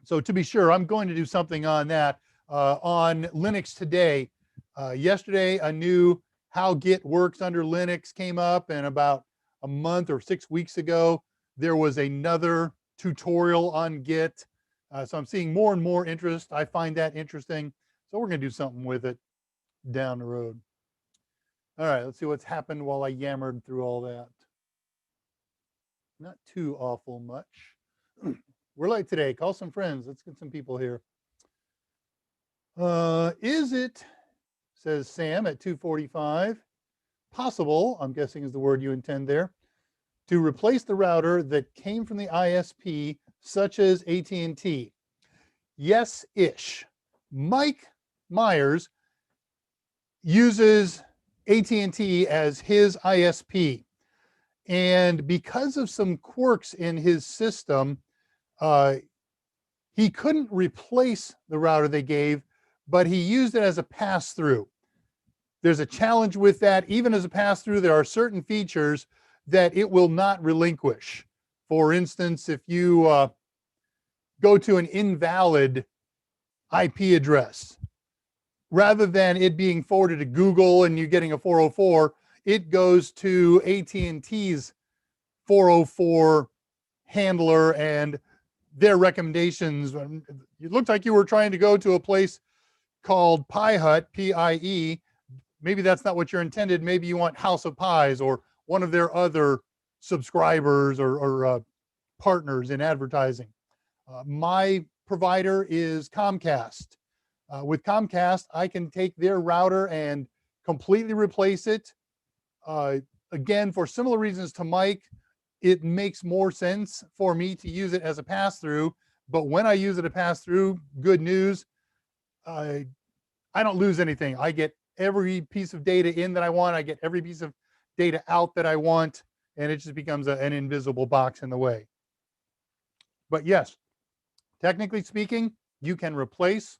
So to be sure, I'm going to do something on that on Linux Today. Yesterday, a new How Git Works Under Linux came up, and about a month or 6 weeks ago, there was another tutorial on Git. So I'm seeing more and more interest. I find that interesting. So we're going to do something with it down the road. All right, let's see what's happened while I yammered through all that. Not too awful much. We're late today. Call some friends. Let's get some people here. Is it, says Sam at 2:45, possible, I'm guessing is the word you intend there, to replace the router that came from the ISP, such as AT&T? Yes-ish. Mike Meyers uses AT&T as his ISP. And because of some quirks in his system, he couldn't replace the router they gave, but he used it as a pass-through. There's a challenge with that. Even as a pass-through, there are certain features that it will not relinquish. For instance, if you go to an invalid IP address, rather than it being forwarded to Google and you getting a 404, it goes to AT&T's 404 handler and their recommendations. It looked like you were trying to go to a place called Pie Hut, P-I-E. Maybe that's not what you're intended. Maybe you want House of Pies or one of their other subscribers or partners in advertising. My provider is Comcast. With Comcast, I can take their router and completely replace it. Again, for similar reasons to Mike, it makes more sense for me to use it as a pass-through. But when I use it as a pass-through, good news, I don't lose anything. I get every piece of data in that I want. I get every piece of data out that I want, and it just becomes an invisible box in the way. But yes, technically speaking, you can replace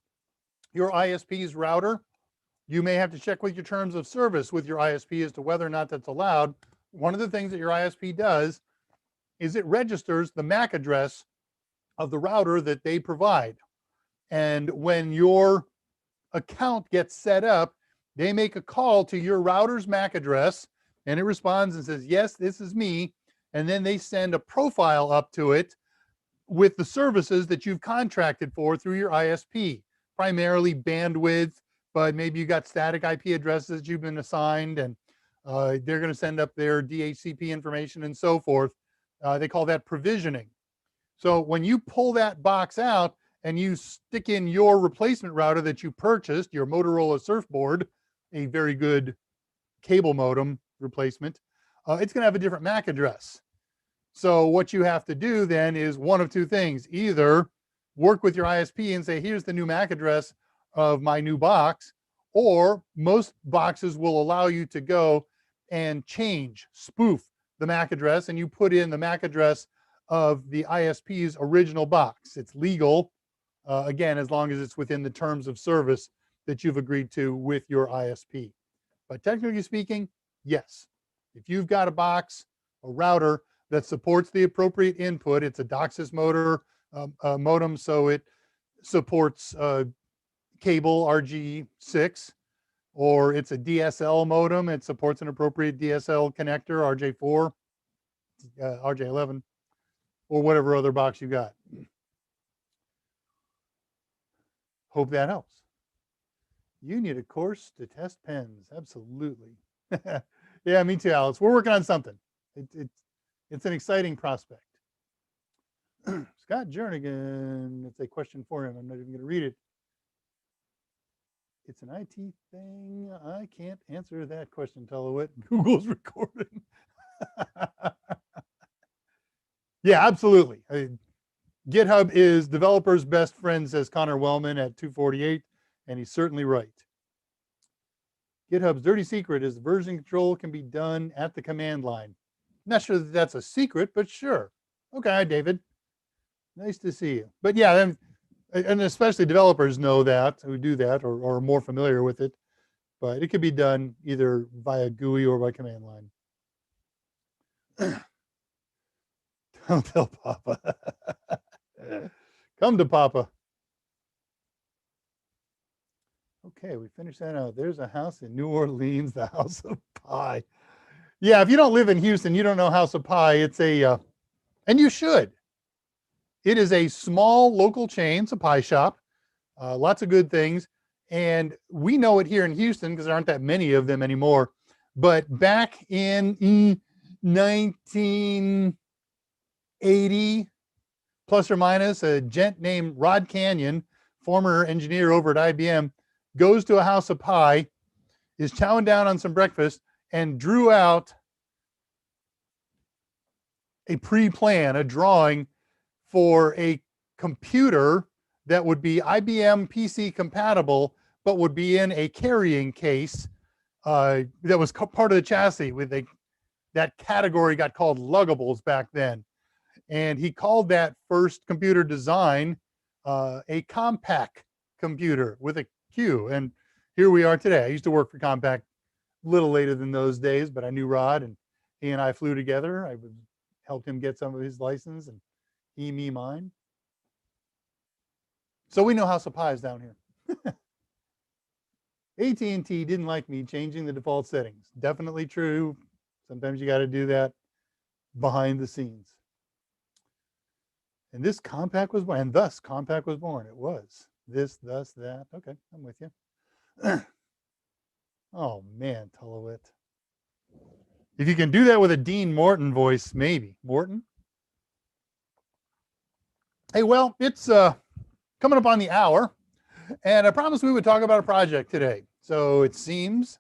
your ISP's router. You may have to check with your terms of service with your ISP as to whether or not that's allowed. One of the things that your ISP does is it registers the MAC address of the router that they provide. And when your account gets set up, they make a call to your router's MAC address, and it responds and says, yes, this is me. And then they send a profile up to it with the services that you've contracted for through your ISP, primarily bandwidth, but maybe you got static IP addresses that you've been assigned, and they're going to send up their DHCP information and so forth. They call that provisioning. So when you pull that box out and you stick in your replacement router that you purchased, your Motorola Surfboard, a very good cable modem replacement, it's going to have a different MAC address. So what you have to do then is one of two things. Either work with your ISP and say, here's the new MAC address of my new box, or most boxes will allow you to go and spoof the MAC address, and you put in the MAC address of the ISP's original box. It's legal, again, as long as it's within the terms of service that you've agreed to with your ISP. But technically speaking, yes. If you've got a box, a router that supports the appropriate input, it's a DOCSIS modem, so it supports cable RG6. or it's a DSL modem. It supports an appropriate DSL connector, RJ4, RJ11, or whatever other box you got. Hope that helps. You need a course to test pens. Absolutely. Yeah, me too, Alex. We're working on something. It's an exciting prospect. Scott Jernigan, it's a question for him. I'm not even going to read it. It's an IT thing. I can't answer that question, Telowit. Google's recording. Yeah, absolutely. GitHub is developers' best friend, says Connor Wellman at 248, and he's certainly right. GitHub's dirty secret is version control can be done at the command line. Not sure that that's a secret, but sure. Okay, David. Nice to see you. But yeah, and especially developers know that, who do that, or are more familiar with it. But it could be done either via GUI or by command line. Don't tell Papa. Come to Papa. Okay, we finished that out. There's a house in New Orleans, the House of Pie. Yeah, if you don't live in Houston, you don't know House of Pie. It's a, and you should. It is a small local chain. It's a pie shop. Lots of good things. And we know it here in Houston because there aren't that many of them anymore. But back in 1980, plus or minus, a gent named Rod Canyon, former engineer over at IBM, goes to a House of Pie, is chowing down on some breakfast, and drew out a pre-plan, a drawing for a computer that would be IBM PC compatible, but would be in a carrying case that was part of the chassis. With that category got called luggables back then. And he called that first computer design a compact computer with a Q. And here we are today. I used to work for Compaq a little later than those days, but I knew Rod, and he and I flew together. I helped him get some of his license, and he, me, mine. So we know House of Pies down here. AT&T didn't like me changing the default settings. Definitely true. Sometimes you got to do that behind the scenes. And this Compaq was born, and thus Compaq was born. It was this, thus, that. Okay, I'm with you. Oh man, Telowit. If you can do that with a Dean Morton voice, maybe. Morton? Hey, well, it's coming up on the hour, and I promised we would talk about a project today. So it seems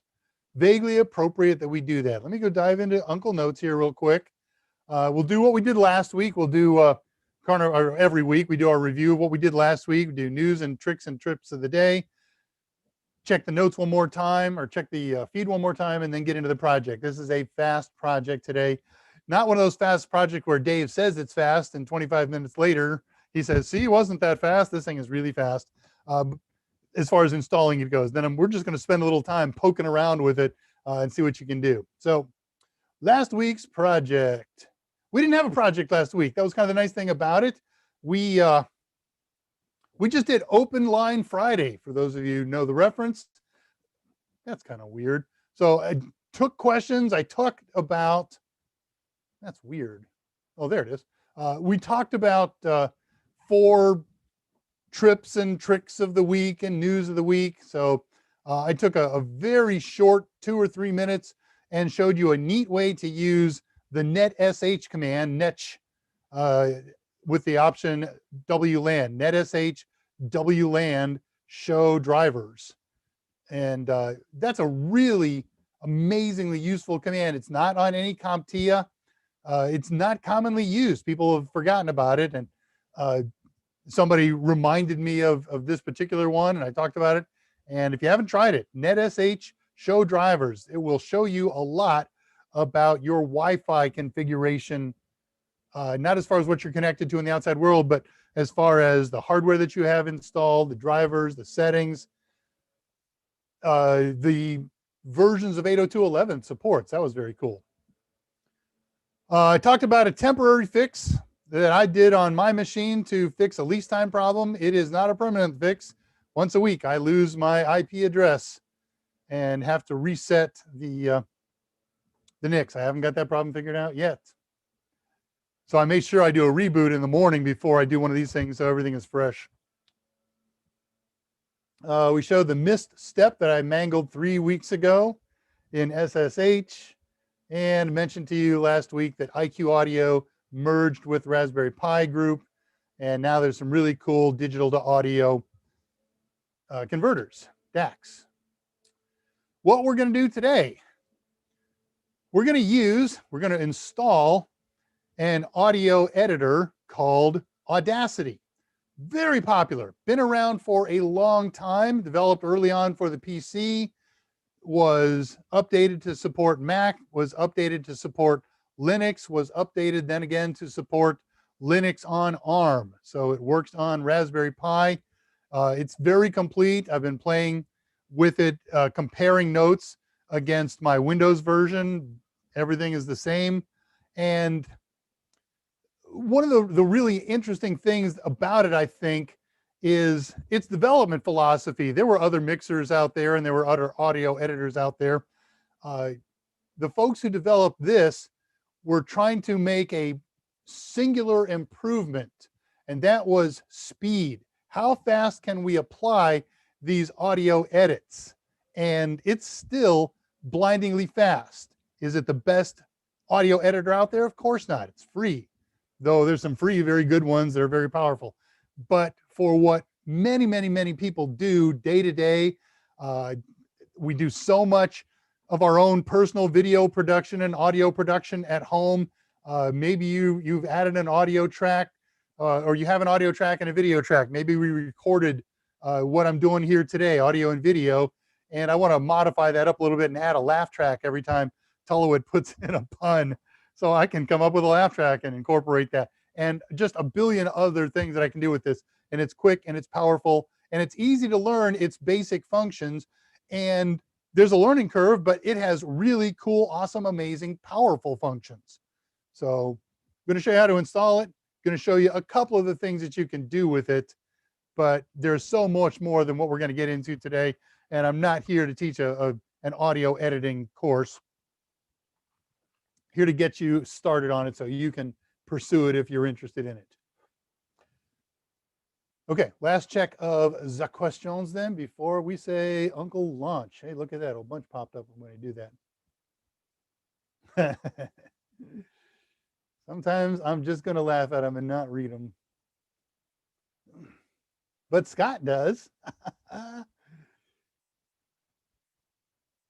vaguely appropriate that we do that. Let me go dive into Uncle Notes here real quick. We'll do what we did last week. We'll do every week we do our review of what we did last week. We do news and tricks and trips of the day. Check the notes one more time, or check the feed one more time, and then get into the project. This is a fast project today. Not one of those fast projects where Dave says it's fast, and 25 minutes later, he says, see, it wasn't that fast. This thing is really fast as far as installing it goes. Then we're just going to spend a little time poking around with it and see what you can do. So last week's project. We didn't have a project last week. That was kind of the nice thing about it. We just did Open Line Friday, for those of you who know the reference. That's kind of weird. So I took questions. I talked about, that's weird. Oh, there it is. We talked about 4 trips and tricks of the week and news of the week. So I took a very short 2 or 3 minutes and showed you a neat way to use the netsh command, netsh, with the option wland, netsh wland show drivers. And that's a really amazingly useful command. It's not on any CompTIA. It's not commonly used. People have forgotten about it. And somebody reminded me of this particular one, and I talked about it. And if you haven't tried it, netsh show drivers, it will show you a lot about your Wi-Fi configuration, not as far as what you're connected to in the outside world, but as far as the hardware that you have installed, the drivers, the settings, the versions of 802.11 supports. That was very cool. I talked about a temporary fix that I did on my machine to fix a lease time problem. It is not a permanent fix. Once a week, I lose my IP address. and have to reset the NICs. I haven't got that problem figured out yet. So I make sure I do a reboot in the morning before I do one of these things so everything is fresh. We showed the missed step that I mangled 3 weeks ago in SSH, and mentioned to you last week that IQ Audio merged with Raspberry Pi group, and now there's some really cool digital to audio converters, DACs. What we're going to do today, we're going to install an audio editor called Audacity. Very popular, been around for a long time, developed early on for the PC, was updated to support Mac, was updated to support Linux, was updated then again to support Linux on ARM. So it works on Raspberry Pi. It's very complete. I've been playing with it, comparing notes against my Windows version. Everything is the same. And one of the really interesting things about it, I think, is its development philosophy. There were other mixers out there and there were other audio editors out there. The folks who developed this were trying to make a singular improvement, and that was speed. How fast can we apply these audio edits? And it's still blindingly fast. Is it the best audio editor out there? Of course not. It's free, though there's some free, very good ones that are very powerful. But for what many people do day to day, we do so much of our own personal video production and audio production at home. Maybe you've added an audio track, or you have an audio track and a video track. Maybe we recorded what I'm doing here today, audio and video, and I want to modify that up a little bit and add a laugh track every time Tullowit puts in a pun, so I can come up with a laugh track and incorporate that, and just a billion other things that I can do with this. And it's quick and it's powerful and it's easy to learn its basic functions. And there's a learning curve, but it has really cool, awesome, amazing, powerful functions. So I'm going to show you how to install it. I'm going to show you a couple of the things that you can do with it, but there's so much more than what we're going to get into today. And I'm not here to teach an audio editing course. Here to get you started on it so you can pursue it if you're interested in it. Okay, last check of the questions then before we say Uncle Launch. Hey, look at that, a bunch popped up when I do that. Sometimes I'm just going to laugh at them and not read them. But Scott does.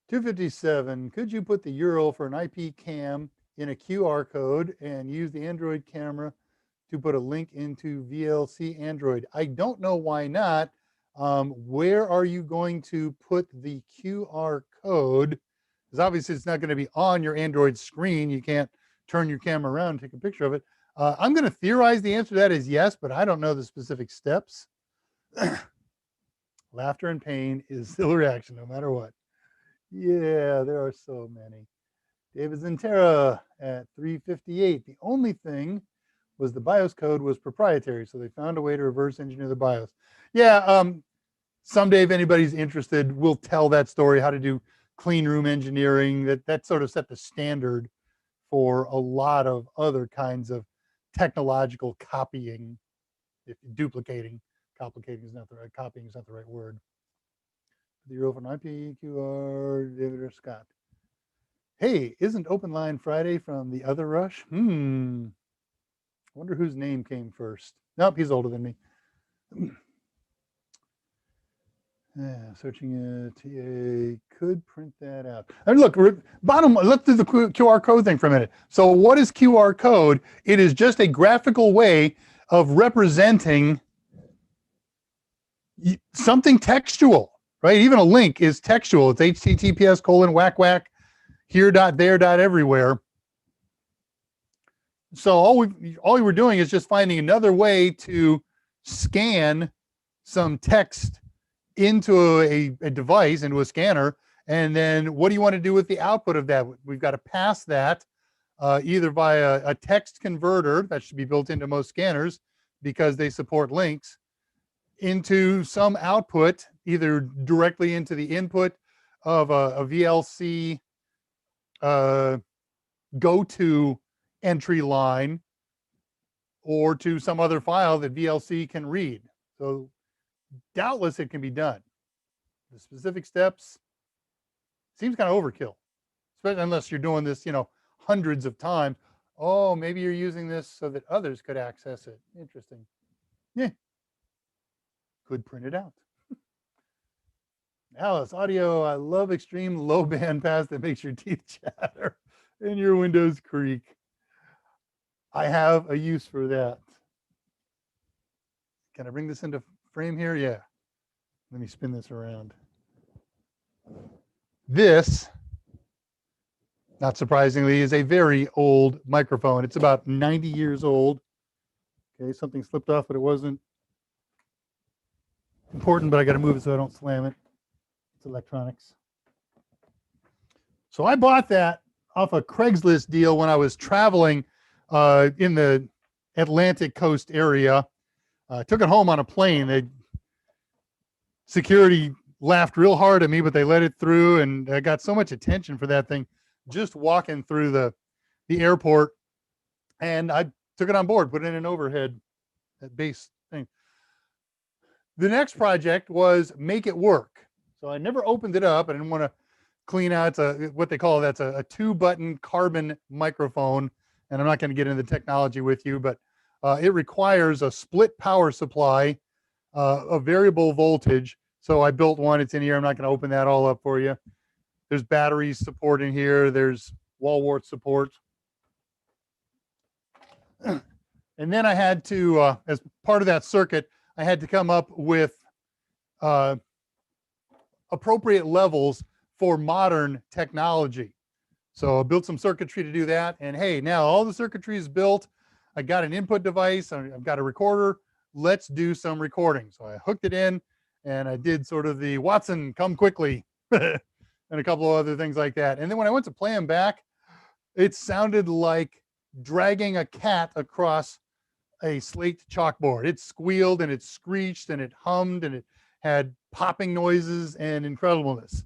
257, could you put the URL for an IP cam in a QR code and use the Android camera to put a link into VLC Android? I don't know why not. Where are you going to put the QR code? Because obviously it's not going to be on your Android screen. You can't turn your camera around and take a picture of it. I'm going to theorize the answer to that is yes, but I don't know the specific steps. Laughter and pain is still a reaction no matter what. Yeah, there are so many. David Zentera at 358. The only thing was the BIOS code was proprietary, so they found a way to reverse engineer the BIOS. Yeah, someday if anybody's interested, we'll tell that story, how to do clean room engineering. That sort of set the standard for a lot of other kinds of technological copying, if duplicating. Complicating is not the right, copying is not the right word. The URL from IP, QR, David or Scott. Hey, isn't Open Line Friday from the other Rush? I wonder whose name came first. Nope, he's older than me. Searching TA, could print that out. And look, bottom, let's do the QR code thing for a minute. So what is QR code? It is just a graphical way of representing something textual, right? Even a link is textual. It's https:// here dot there dot everywhere. So all we were doing is just finding another way to scan some text into a device, into a scanner, and then what do you want to do with the output of that? We've got to pass that either via a text converter that should be built into most scanners because they support links, into some output, either directly into the input of a VLC go-to entry line or to some other file that VLC can read. So doubtless it can be done. The specific steps seems kind of overkill, especially unless you're doing this, hundreds of times. Oh, maybe you're using this so that others could access it. Interesting. Yeah. Could print it out. Alice, audio, I love extreme low band pass that makes your teeth chatter and your windows creak. I have a use for that. Can I bring this into frame here? Yeah. Let me spin this around. This, not surprisingly, is a very old microphone. It's about 90 years old. Okay, something slipped off, but it wasn't important, but I got to move it so I don't slam it. It's electronics. So I bought that off a Craigslist deal when I was traveling in the Atlantic coast area. Took it home on a plane. Security laughed real hard at me, but they let it through, and I got so much attention for that thing just walking through the airport. And I took it on board, put it in an overhead base thing. The next project was make it work. So I never opened it up. I didn't want to clean out. It's what they call that's a 2-button carbon microphone. And I'm not going to get into the technology with you, but it requires a split power supply, a variable voltage. So I built one. It's in here. I'm not going to open that all up for you. There's batteries support in here. There's wall wart support. And then I had to, as part of that circuit, I had to come up with appropriate levels for modern technology. So I built some circuitry to do that. And hey, now all the circuitry is built. I got an input device. I've got a recorder. Let's do some recording. So I hooked it in and I did sort of the Watson, come quickly and a couple of other things like that. And then when I went to play them back, it sounded like dragging a cat across a slate chalkboard. It squealed and it screeched and it hummed and it had popping noises and incredibleness.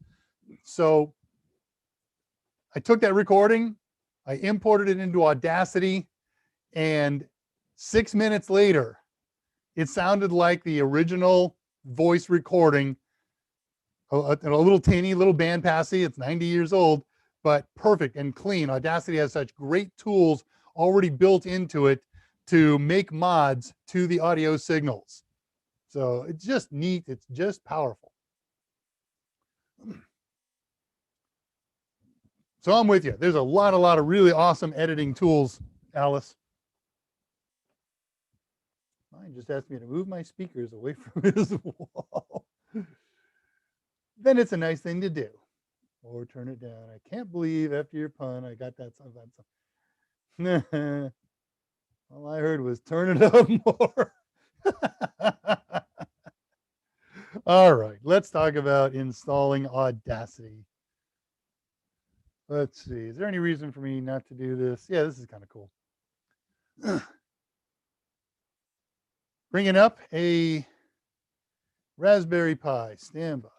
So I took that recording, I imported it into Audacity, and 6 minutes later, it sounded like the original voice recording, a little teeny, little bandpassy. It's 90 years old, but perfect and clean. Audacity has such great tools already built into it to make mods to the audio signals. So it's just neat. It's just powerful. So I'm with you. There's a lot of really awesome editing tools, Alice. Mine just asked me to move my speakers away from his wall. Then it's a nice thing to do. Or turn it down. I can't believe after your pun, I got that something. All I heard was turn it up more. All right, let's talk about installing Audacity. Let's see. Is there any reason for me not to do this? Yeah, this is kind of cool. Bringing up a Raspberry Pi. Stand by.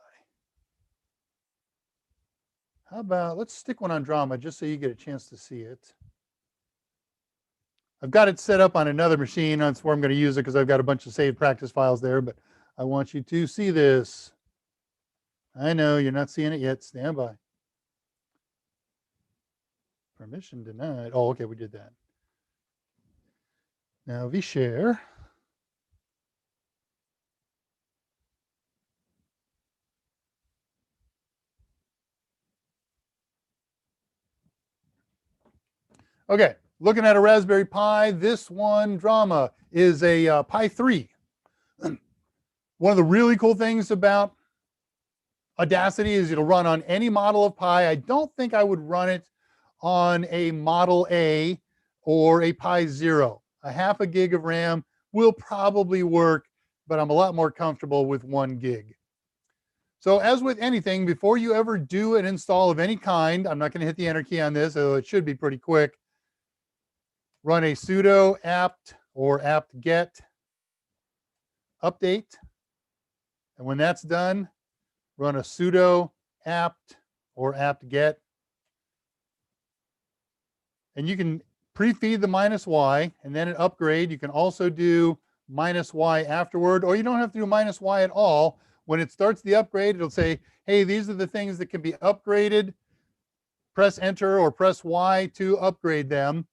How about, let's stick one on drama just so you get a chance to see it. I've got it set up on another machine. That's where I'm going to use it because I've got a bunch of saved practice files there, but I want you to see this. I know you're not seeing it yet. Stand by. Permission denied. Oh, okay, we did that. Now vShare. Okay, looking at a Raspberry Pi. This one, drama, is a Pi 3. One of the really cool things about Audacity is it'll run on any model of Pi. I don't think I would run it on a Model A or a Pi Zero. A half a gig of RAM will probably work, but I'm a lot more comfortable with 1 gig. So as with anything, before you ever do an install of any kind, I'm not going to hit the enter key on this, so it should be pretty quick. Run a sudo apt or apt-get update. And when that's done, run a sudo apt or apt-get. And you can pre-feed the -y and then at upgrade, you can also do -y afterward, or you don't have to do -y at all. When it starts the upgrade, it'll say, hey, these are the things that can be upgraded. Press enter or press Y to upgrade them.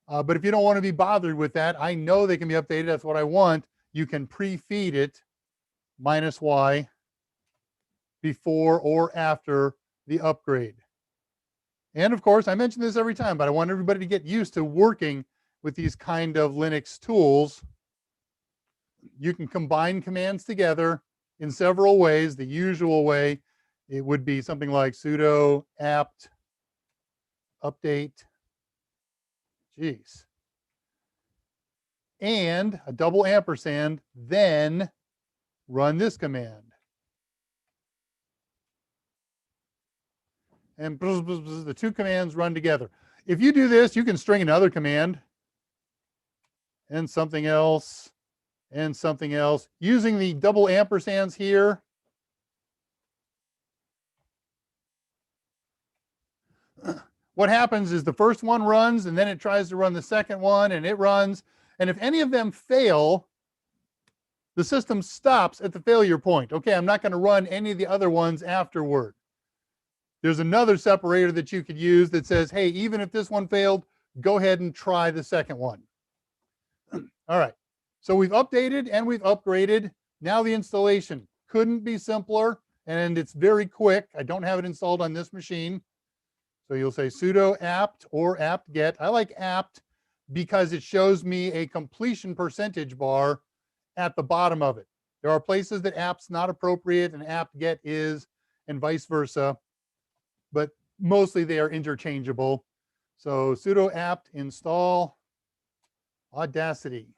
But if you don't want to be bothered with that, I know they can be updated. That's what I want. You can pre-feed it -y before or after the upgrade. And of course, I mention this every time, but I want everybody to get used to working with these kind of Linux tools. You can combine commands together in several ways. The usual way, it would be something like sudo apt update, and a double ampersand, then run this command. And the two commands run together. If you do this, you can string another command and something else and something else using the double ampersands here. What happens is the first one runs and then it tries to run the second one and it runs. And if any of them fail, the system stops at the failure point. Okay, I'm not going to run any of the other ones afterward. There's another separator that you could use that says, hey, even if this one failed, go ahead and try the second one. All right, so we've updated and we've upgraded. Now the installation couldn't be simpler, and it's very quick. I don't have it installed on this machine. So you'll say sudo apt or apt-get. I like apt because it shows me a completion percentage bar at the bottom of it. There are places that apt's not appropriate and apt-get is, and vice versa, but mostly they are interchangeable. So sudo apt install Audacity.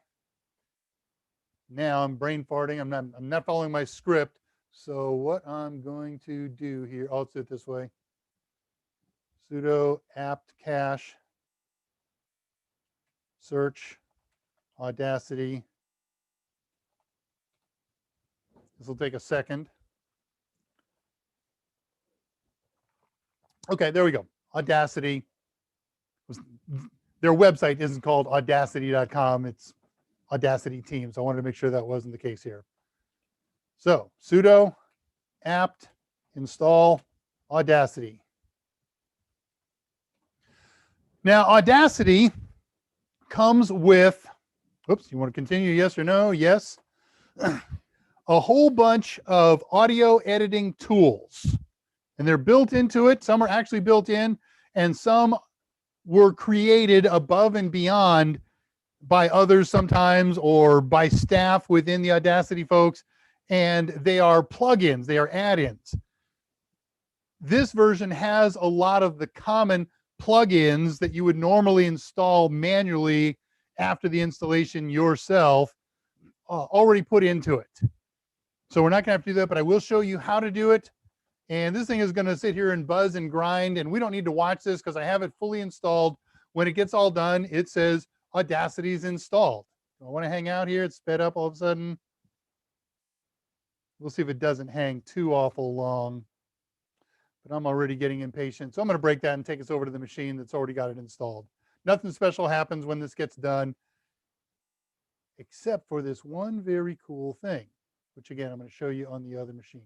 Now I'm brain farting. I'm not following my script. So what I'm going to do here, I'll do it this way. Sudo apt cache search Audacity. This will take a second. Okay, there we go. Audacity. Their website isn't called audacity.com. It's Audacity Team. So I wanted to make sure that wasn't the case here. So sudo apt install Audacity. Now, Audacity comes with, oops, you want to continue? Yes or no? Yes. A whole bunch of audio editing tools. And they're built into it. Some are actually built in, and some were created above and beyond by others sometimes, or by staff within the Audacity folks. And they are plugins, they are add-ins. This version has a lot of the common plugins that you would normally install manually after the installation yourself already put into it. So we're not going to have to do that, but I will show you how to do it. And this thing is going to sit here and buzz and grind, and we don't need to watch this because I have it fully installed. When it gets all done, it says Audacity is installed. I want to hang out here. It's sped up all of a sudden. We'll see if it doesn't hang too awful long. But I'm already getting impatient. So I'm going to break that and take us over to the machine that's already got it installed. Nothing special happens when this gets done, except for this one very cool thing, which again, I'm going to show you on the other machine.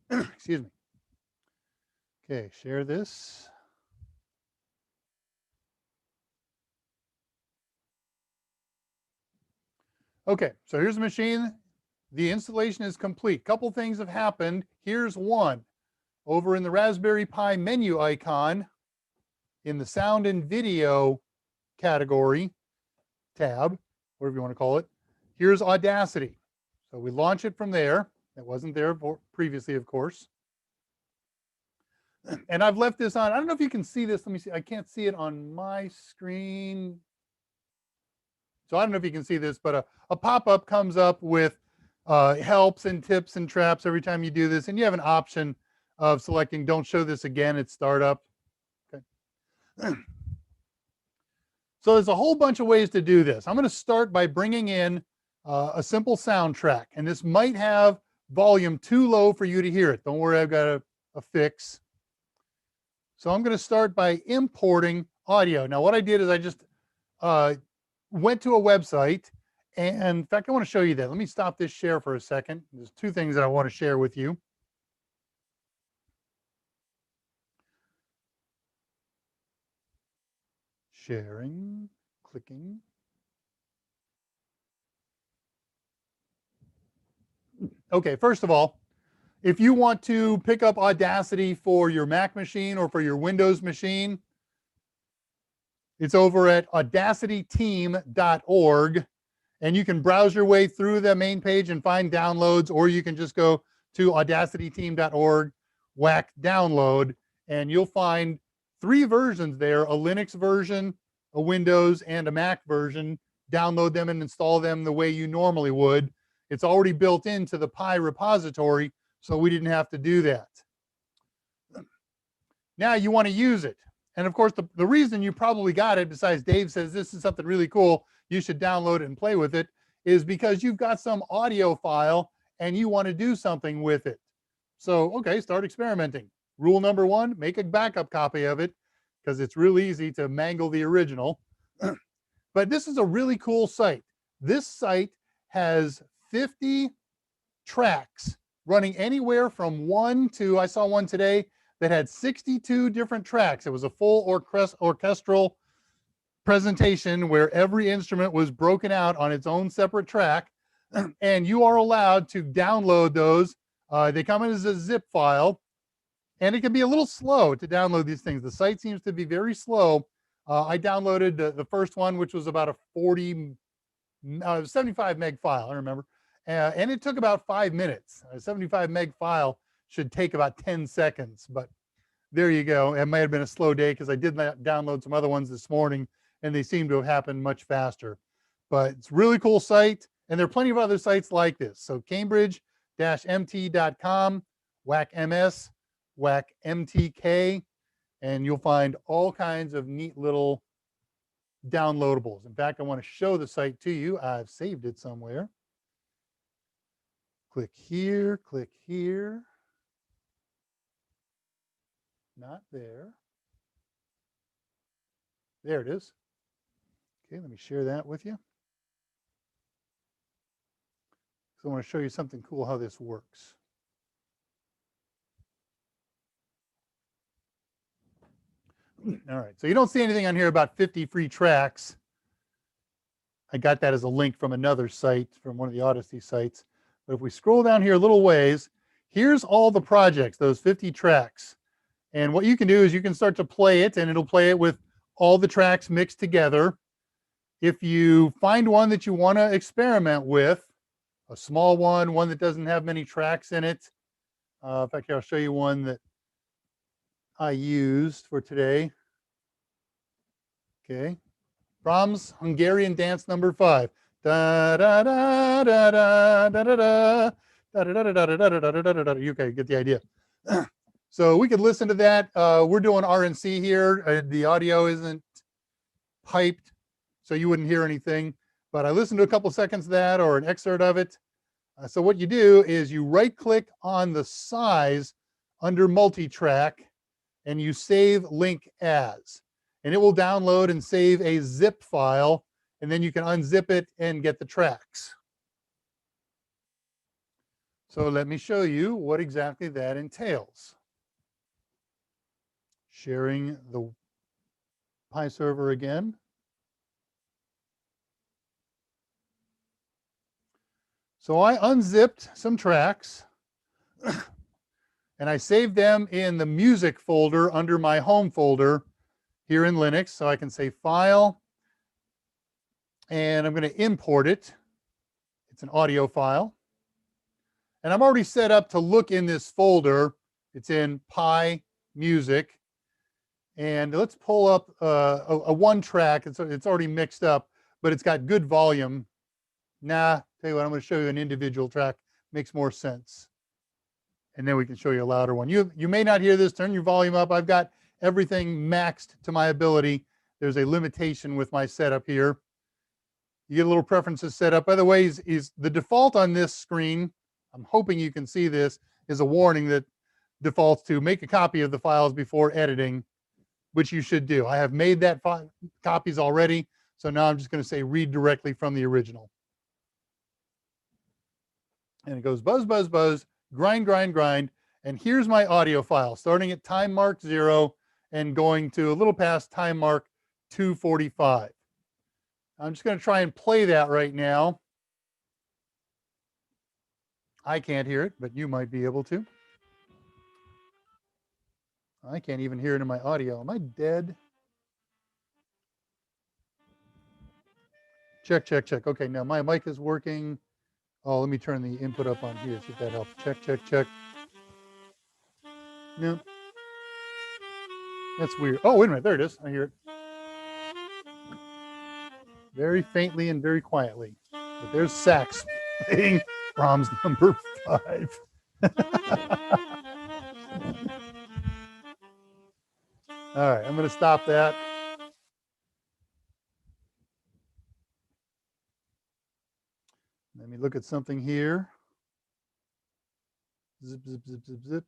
Excuse me. Okay, share this. Okay, so here's the machine. The installation is complete. Couple things have happened. Here's one. Over in the Raspberry Pi menu icon, in the sound and video category, tab, whatever you want to call it, here's Audacity. So we launch it from there. It wasn't there previously, of course. And I've left this on. I don't know if you can see this. Let me see. I can't see it on my screen. So I don't know if you can see this, but a pop-up comes up with helps and tips and traps every time you do this. And you have an option of selecting don't show this again at startup. Okay. So there's a whole bunch of ways to do this. I'm going to start by bringing in a simple soundtrack, and this might have volume too low for you to hear it. Don't worry, I've got a fix. So I'm going to start by importing audio. Now what I did is I just went to a website, and in fact I want to show you that. Let me stop this share for a second. There's two things that I want to share with you. Sharing, clicking. Okay, first of all, if you want to pick up Audacity for your Mac machine or for your Windows machine, it's over at audacityteam.org, and you can browse your way through the main page and find downloads, or you can just go to audacityteam.org, whack download, and you'll find 3 versions there, a Linux version, a Windows, and a Mac version. Download them and install them the way you normally would. It's already built into the Pi repository, so we didn't have to do that. Now you want to use it. And of course, the reason you probably got it, besides Dave says this is something really cool, you should download it and play with it, is because you've got some audio file and you want to do something with it. So, okay, start experimenting. Rule number 1, make a backup copy of it, because it's real easy to mangle the original. But this is a really cool site. This site has 50 tracks running anywhere from 1 to, I saw one today that had 62 different tracks. It was a full orchestral presentation where every instrument was broken out on its own separate track, and you are allowed to download those. They come in as a zip file, and it can be a little slow to download these things. The site seems to be very slow. I downloaded the first one, which was about a 75 meg file, I remember. And it took about 5 minutes. A 75 meg file should take about 10 seconds, but there you go. It may have been a slow day because I did download some other ones this morning, and they seem to have happened much faster. But it's a really cool site, and there are plenty of other sites like this. So cambridge-mt.com, whack ms, whack mtk, and you'll find all kinds of neat little downloadables. In fact, I want to show the site to you. I've saved it somewhere. Click here, click here. Not there. There it is. Okay, let me share that with you. So I want to show you something cool how this works. All right, so you don't see anything on here about 50 free tracks. I got that as a link from another site, from one of the Odyssey sites. But if we scroll down here a little ways, here's all the projects, those 50 tracks. And what you can do is you can start to play it, and it'll play it with all the tracks mixed together. If you find one that you want to experiment with, a small one that doesn't have many tracks in it. In fact, I'll show you one that I used for today. Okay. Brahms Hungarian Dance Number 5. Da da da da da da da da da da da da da da da da. You can get the idea. So we could listen to that. We're doing RNC here. The audio isn't piped, so you wouldn't hear anything. But I listened to a couple seconds of that or an excerpt of it. So what you do is you right-click on the size under multi-track, and you save link as. And it will download and save a zip file, and then you can unzip it and get the tracks. So let me show you what exactly that entails. Sharing the Pi server again. So I unzipped some tracks and I saved them in the music folder under my home folder here in Linux. So I can say file, and I'm going to import it. It's an audio file. And I'm already set up to look in this folder. It's in Pi Music. And let's pull up a one track. It's already mixed up, but it's got good volume. Nah, tell you what, I'm going to show you an individual track. Makes more sense. And then we can show you a louder one. You may not hear this. Turn your volume up. I've got everything maxed to my ability. there's a limitation with my setup here. You get a little preferences set up. By the way, is the default on this screen, I'm hoping you can see this, is a warning that defaults to make a copy of the files before editing, which you should do. I have made that copies already, so now I'm just going to say read directly from the original. And it goes buzz, buzz, buzz, grind, grind, grind. And here's my audio file, starting at time mark 0 and going to a little past time mark 245. I'm just going to try and play that right now. I can't hear it, but you might be able to. I can't even hear it in my audio. Am I dead? Check, check, check. Okay, now my mic is working. Oh, let me turn the input up on here, see if that helps. Check, check, check. No. That's weird. Oh, wait a minute. There it is. I hear it. Very faintly and very quietly. But there's sax playing Brahms number 5. All right, I'm going to stop that. Let me look at something here. Zip, zip, zip, zip, zip.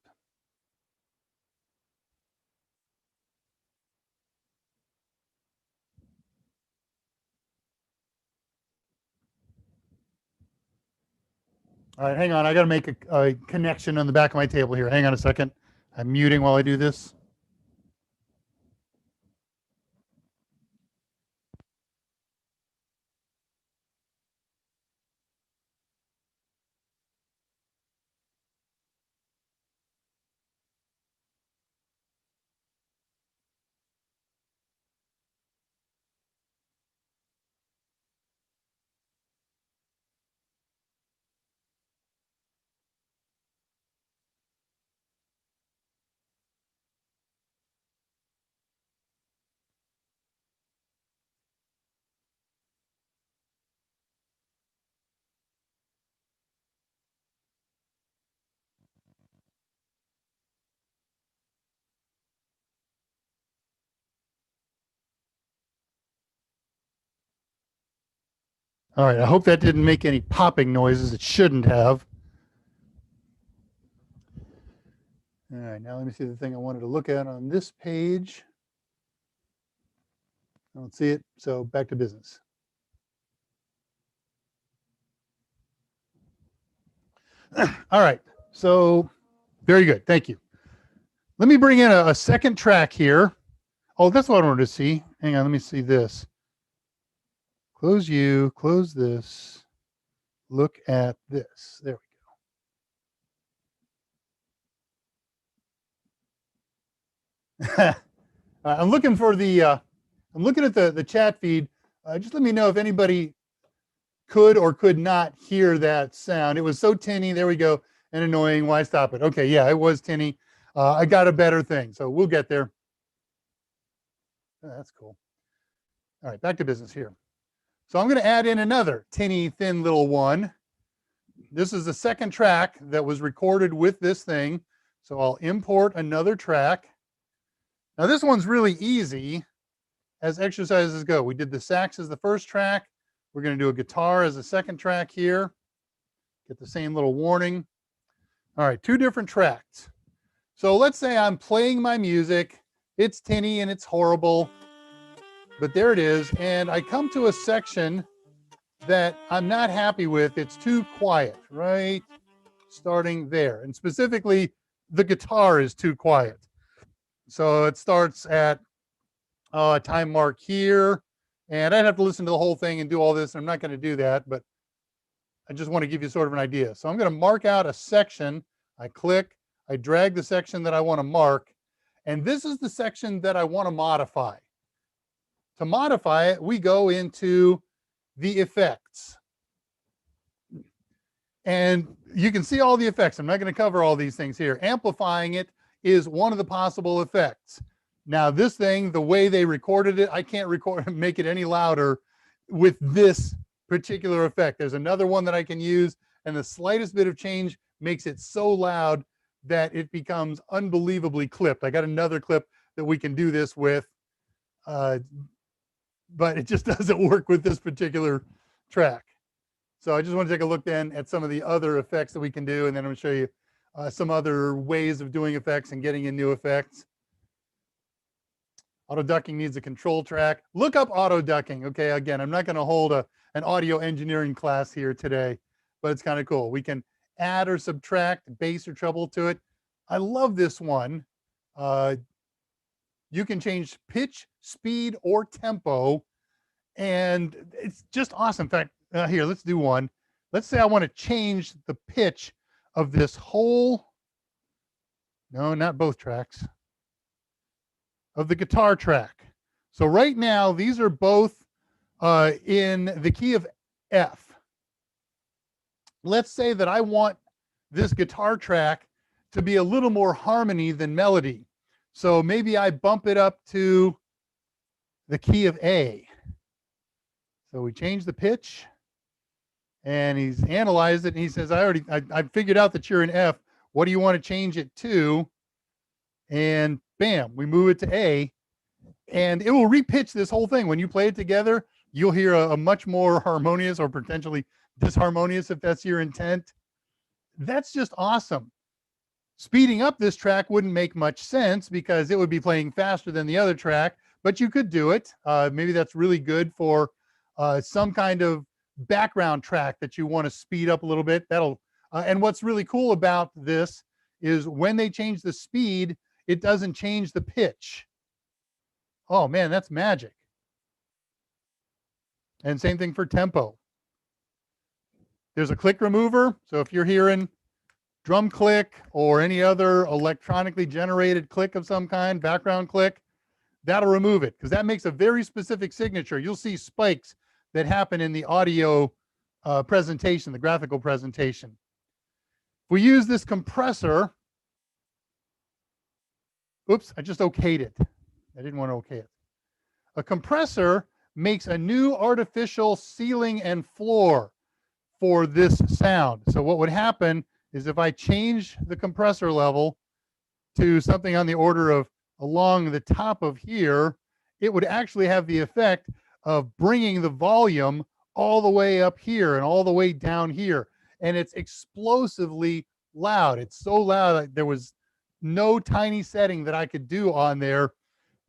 All right, hang on. I got to make a connection on the back of my table here. Hang on a second. I'm muting while I do this. All right, I hope that didn't make any popping noises. It shouldn't have. All right, now let me see the thing I wanted to look at on this page. I don't see it, so back to business. All right, so very good, thank you. Let me bring in a second track here. Oh, that's what I wanted to see. Hang on, let me see this. Close you, close this, look at this. There we go. I'm looking for the, I'm looking at the chat feed. Just let me know if anybody could or could not hear that sound. It was so tinny, there we go, and annoying. Why stop it? Okay, yeah, it was tinny. I got a better thing, so we'll get there. Oh, that's cool. All right, back to business here. So I'm going to add in another tinny, thin little one. This is the second track that was recorded with this thing. So I'll import another track. Now this one's really easy as exercises go. We did the sax as the first track. We're going to do a guitar as a second track here. Get the same little warning. All right, 2 different tracks. So let's say I'm playing my music. It's tinny and it's horrible, but there it is. And I come to a section that I'm not happy with. It's too quiet, right? Starting there. And specifically, the guitar is too quiet. So it starts at a time mark here. And I'd have to listen to the whole thing and do all this. I'm not going to do that, but I just want to give you sort of an idea. So I'm going to mark out a section. I click, I drag the section that I want to mark. And this is the section that I want to modify. To modify it, we go into the effects. And you can see all the effects. I'm not going to cover all these things here. Amplifying it is one of the possible effects. Now, this thing, the way they recorded it, I can't make it any louder with this particular effect. There's another one that I can use, and the slightest bit of change makes it so loud that it becomes unbelievably clipped. I got another clip that we can do this with. but it just doesn't work with this particular track. So I just want to take a look then at some of the other effects that we can do, and then I'm going to show you some other ways of doing effects and getting in new effects. Auto ducking needs a control track. Look up auto ducking. Okay, again, I'm not going to hold an audio engineering class here today, but it's kind of cool. We can add or subtract bass or treble to it. I love this one. You can change pitch, speed, or tempo, and it's just awesome. In fact, here, let's do one. Let's say I want to change the pitch of this whole, no, not both tracks, of the guitar track. So right now, these are both in the key of F. Let's say that I want this guitar track to be a little more harmony than melody. So maybe I bump it up to the key of A. So we change the pitch, and he's analyzed it, and he says, I figured out that you're in F. What do you want to change it to? And bam, we move it to A, and it will repitch this whole thing. When you play it together, you'll hear a much more harmonious or potentially disharmonious, if that's your intent. That's just awesome. Speeding up this track wouldn't make much sense because it would be playing faster than the other track, but you could do it. Maybe that's really good for some kind of background track that you want to speed up a little bit. That'll and what's really cool about this is when they change the speed, it doesn't change the pitch. Oh man, that's magic. And same thing for tempo. There's a click remover. So if you're hearing drum click or any other electronically generated click of some kind, background click, that'll remove it because that makes a very specific signature. You'll see spikes that happen in the audio presentation, the graphical presentation. If we use this compressor, oops, I just okayed it. I didn't want to okay it. A compressor makes a new artificial ceiling and floor for this sound. So what would happen is if I change the compressor level to something on the order of along the top of here, it would actually have the effect of bringing the volume all the way up here and all the way down here. And it's explosively loud. It's so loud that there was no tiny setting that I could do on there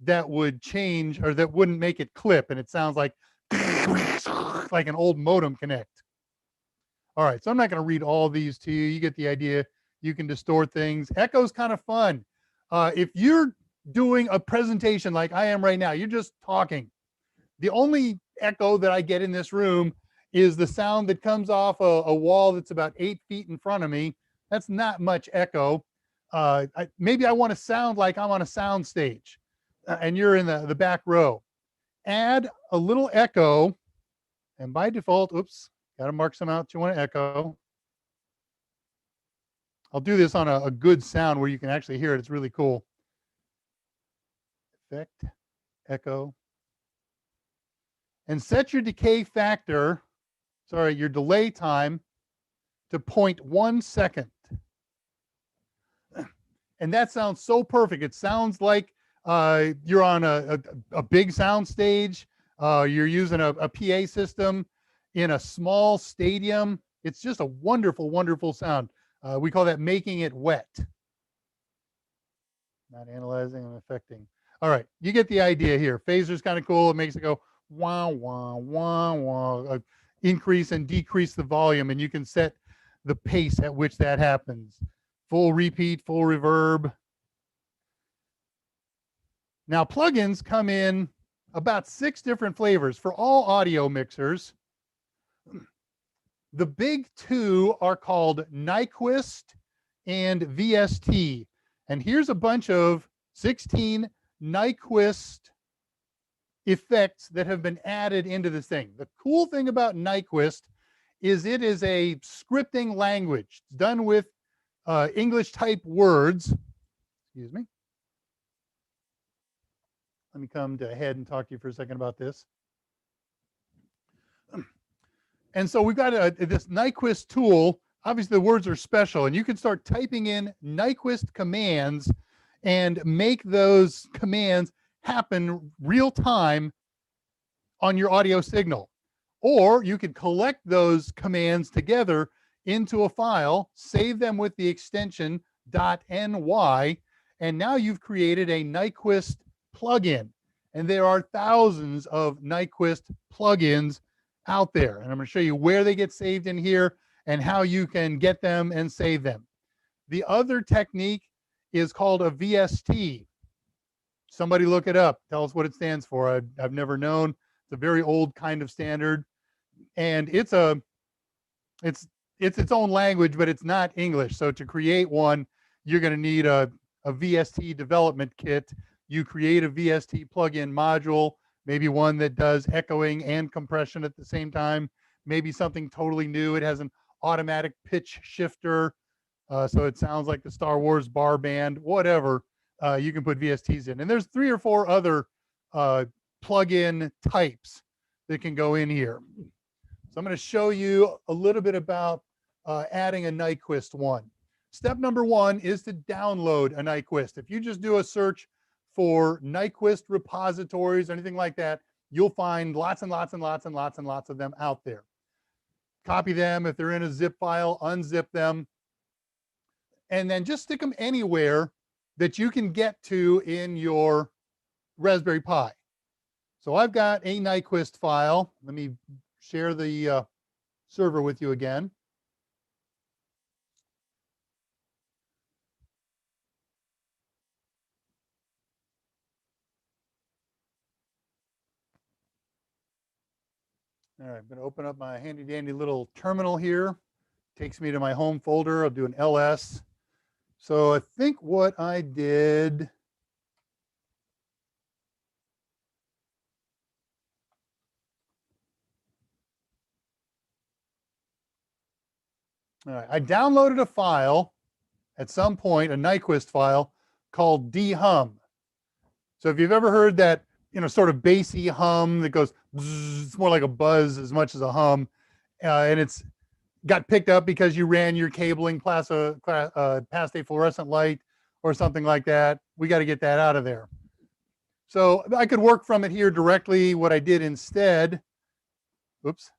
that would change or that wouldn't make it clip. And it sounds like an old modem connect. All right, so I'm not going to read all these to you. You get the idea. You can distort things. Echo's kind of fun. If you're doing a presentation like I am right now, you're just talking. The only echo that I get in this room is the sound that comes off a wall that's about 8 feet in front of me. That's not much echo. Maybe I want to sound like I'm on a sound stage and you're in the back row. Add a little echo, and by default, oops, got to mark some out that you want to echo. I'll do this on a good sound where you can actually hear it. It's really cool. Effect, echo. And set your decay factor, your delay time to 0.1 second. And that sounds so perfect. It sounds like you're on a big sound stage. You're using a PA system in a small stadium. It's just a wonderful, wonderful sound. We call that making it wet. Not analyzing and affecting. All right, you get the idea here. Phaser's kind of cool. It makes it go wah, wah, wah, wah. Increase and decrease the volume, and you can set the pace at which that happens. Full repeat, full reverb. Now, plugins come in about 6 different flavors for all audio mixers. The big 2 are called Nyquist and VST. And here's a bunch of 16 Nyquist effects that have been added into this thing. The cool thing about Nyquist is it is a scripting language. It's done with English type words. Excuse me. Let me come to ahead and talk to you for a second about this. And so we've got this Nyquist tool. Obviously, the words are special, and you can start typing in Nyquist commands and make those commands happen real time on your audio signal. Or you could collect those commands together into a file, save them with the extension .ny, and now you've created a Nyquist plugin. And there are thousands of Nyquist plugins out there. And I'm going to show you where they get saved in here and how you can get them and save them. The other technique is called a VST. Somebody look it up. Tell us what it stands for. I've never known. It's a very old kind of standard. And it's its own language, but it's not English. So to create one, you're going to need a VST development kit. You create a VST plugin module, maybe one that does echoing and compression at the same time, maybe something totally new. It has an automatic pitch shifter, so it sounds like the Star Wars bar band, whatever. You can put VSTs in. And there's 3 or 4 other plugin types that can go in here. So I'm going to show you a little bit about adding a Nyquist one. Step number 1 is to download a Nyquist. If you just do a search for Nyquist repositories or anything like that, you'll find lots and lots and lots and lots and lots of them out there. Copy them. If they're in a zip file, unzip them, and then just stick them anywhere that you can get to in your Raspberry Pi. So I've got a Nyquist file. Let me share the server with you again. All right, I'm going to open up my handy dandy little terminal here. Takes me to my home folder. I'll do an ls. So I think what I did, all right, I downloaded a file at some point, a Nyquist file called dhum. So if you've ever heard that, sort of bassy hum that goes, bzz, it's more like a buzz as much as a hum, and it's got picked up because you ran your cabling past a fluorescent light or something like that. We got to get that out of there. So I could work from it here directly. What I did instead, oops,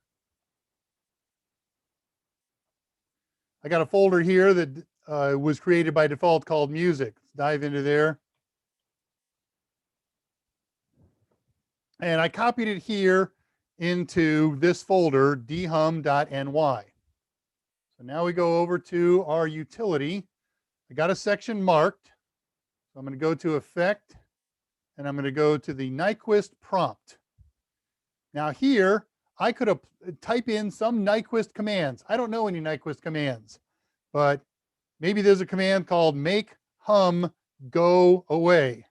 I got a folder here that was created by default called music. Let's dive into there. And I copied it here into this folder, dhum.ny. So now we go over to our utility. I got a section marked. So I'm going to go to Effect, and I'm going to go to the Nyquist prompt. Now here, I could type in some Nyquist commands. I don't know any Nyquist commands, but maybe there's a command called make hum go away.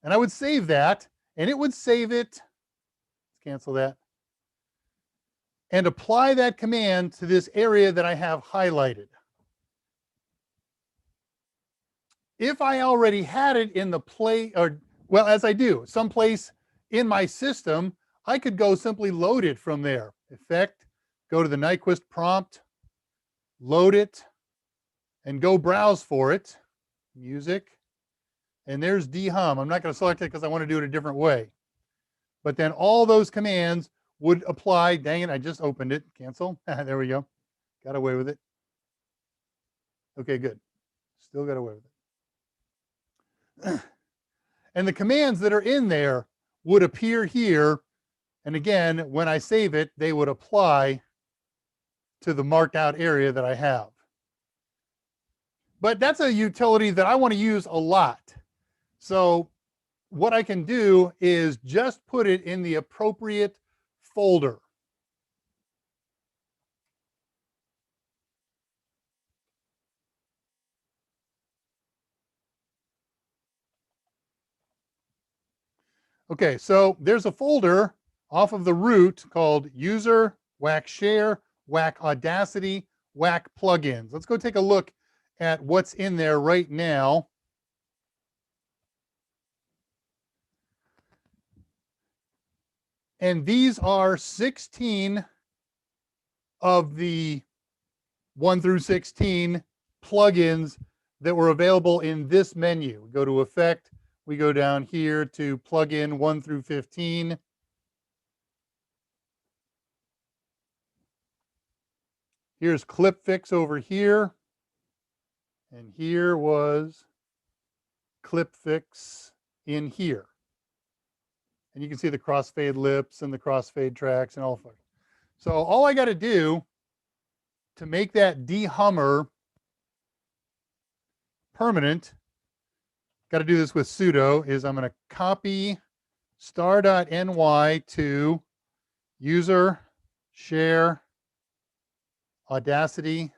And I would save that, and it would save it. Let's cancel that. And apply that command to this area that I have highlighted. If I already had it in the as I do, someplace in my system, I could go simply load it from there. Effect, go to the Nyquist prompt, load it, and go browse for it. Music. And there's dhum. I'm not going to select it because I want to do it a different way. But then all those commands would apply. Dang it, I just opened it. Cancel. There we go. Got away with it. Okay, good. Still got away with it. And the commands that are in there would appear here. And again, when I save it, they would apply to the marked out area that I have. But that's a utility that I want to use a lot. So what I can do is just put it in the appropriate folder. Okay, so there's a folder off of the root called user, whack share, whack Audacity, whack plugins. Let's go take a look at what's in there right now. And these are 16 of the 1 through 16 plugins that were available in this menu. Go to Effect, We go down here to plug in 1 through 15. Here's clip fix over here. And here was clip fix in here. And you can see the crossfade lips and the crossfade tracks and all. So all I got to do to make that dehummer permanent, got to do this with sudo, is I'm going to copy star.ny to user share Audacity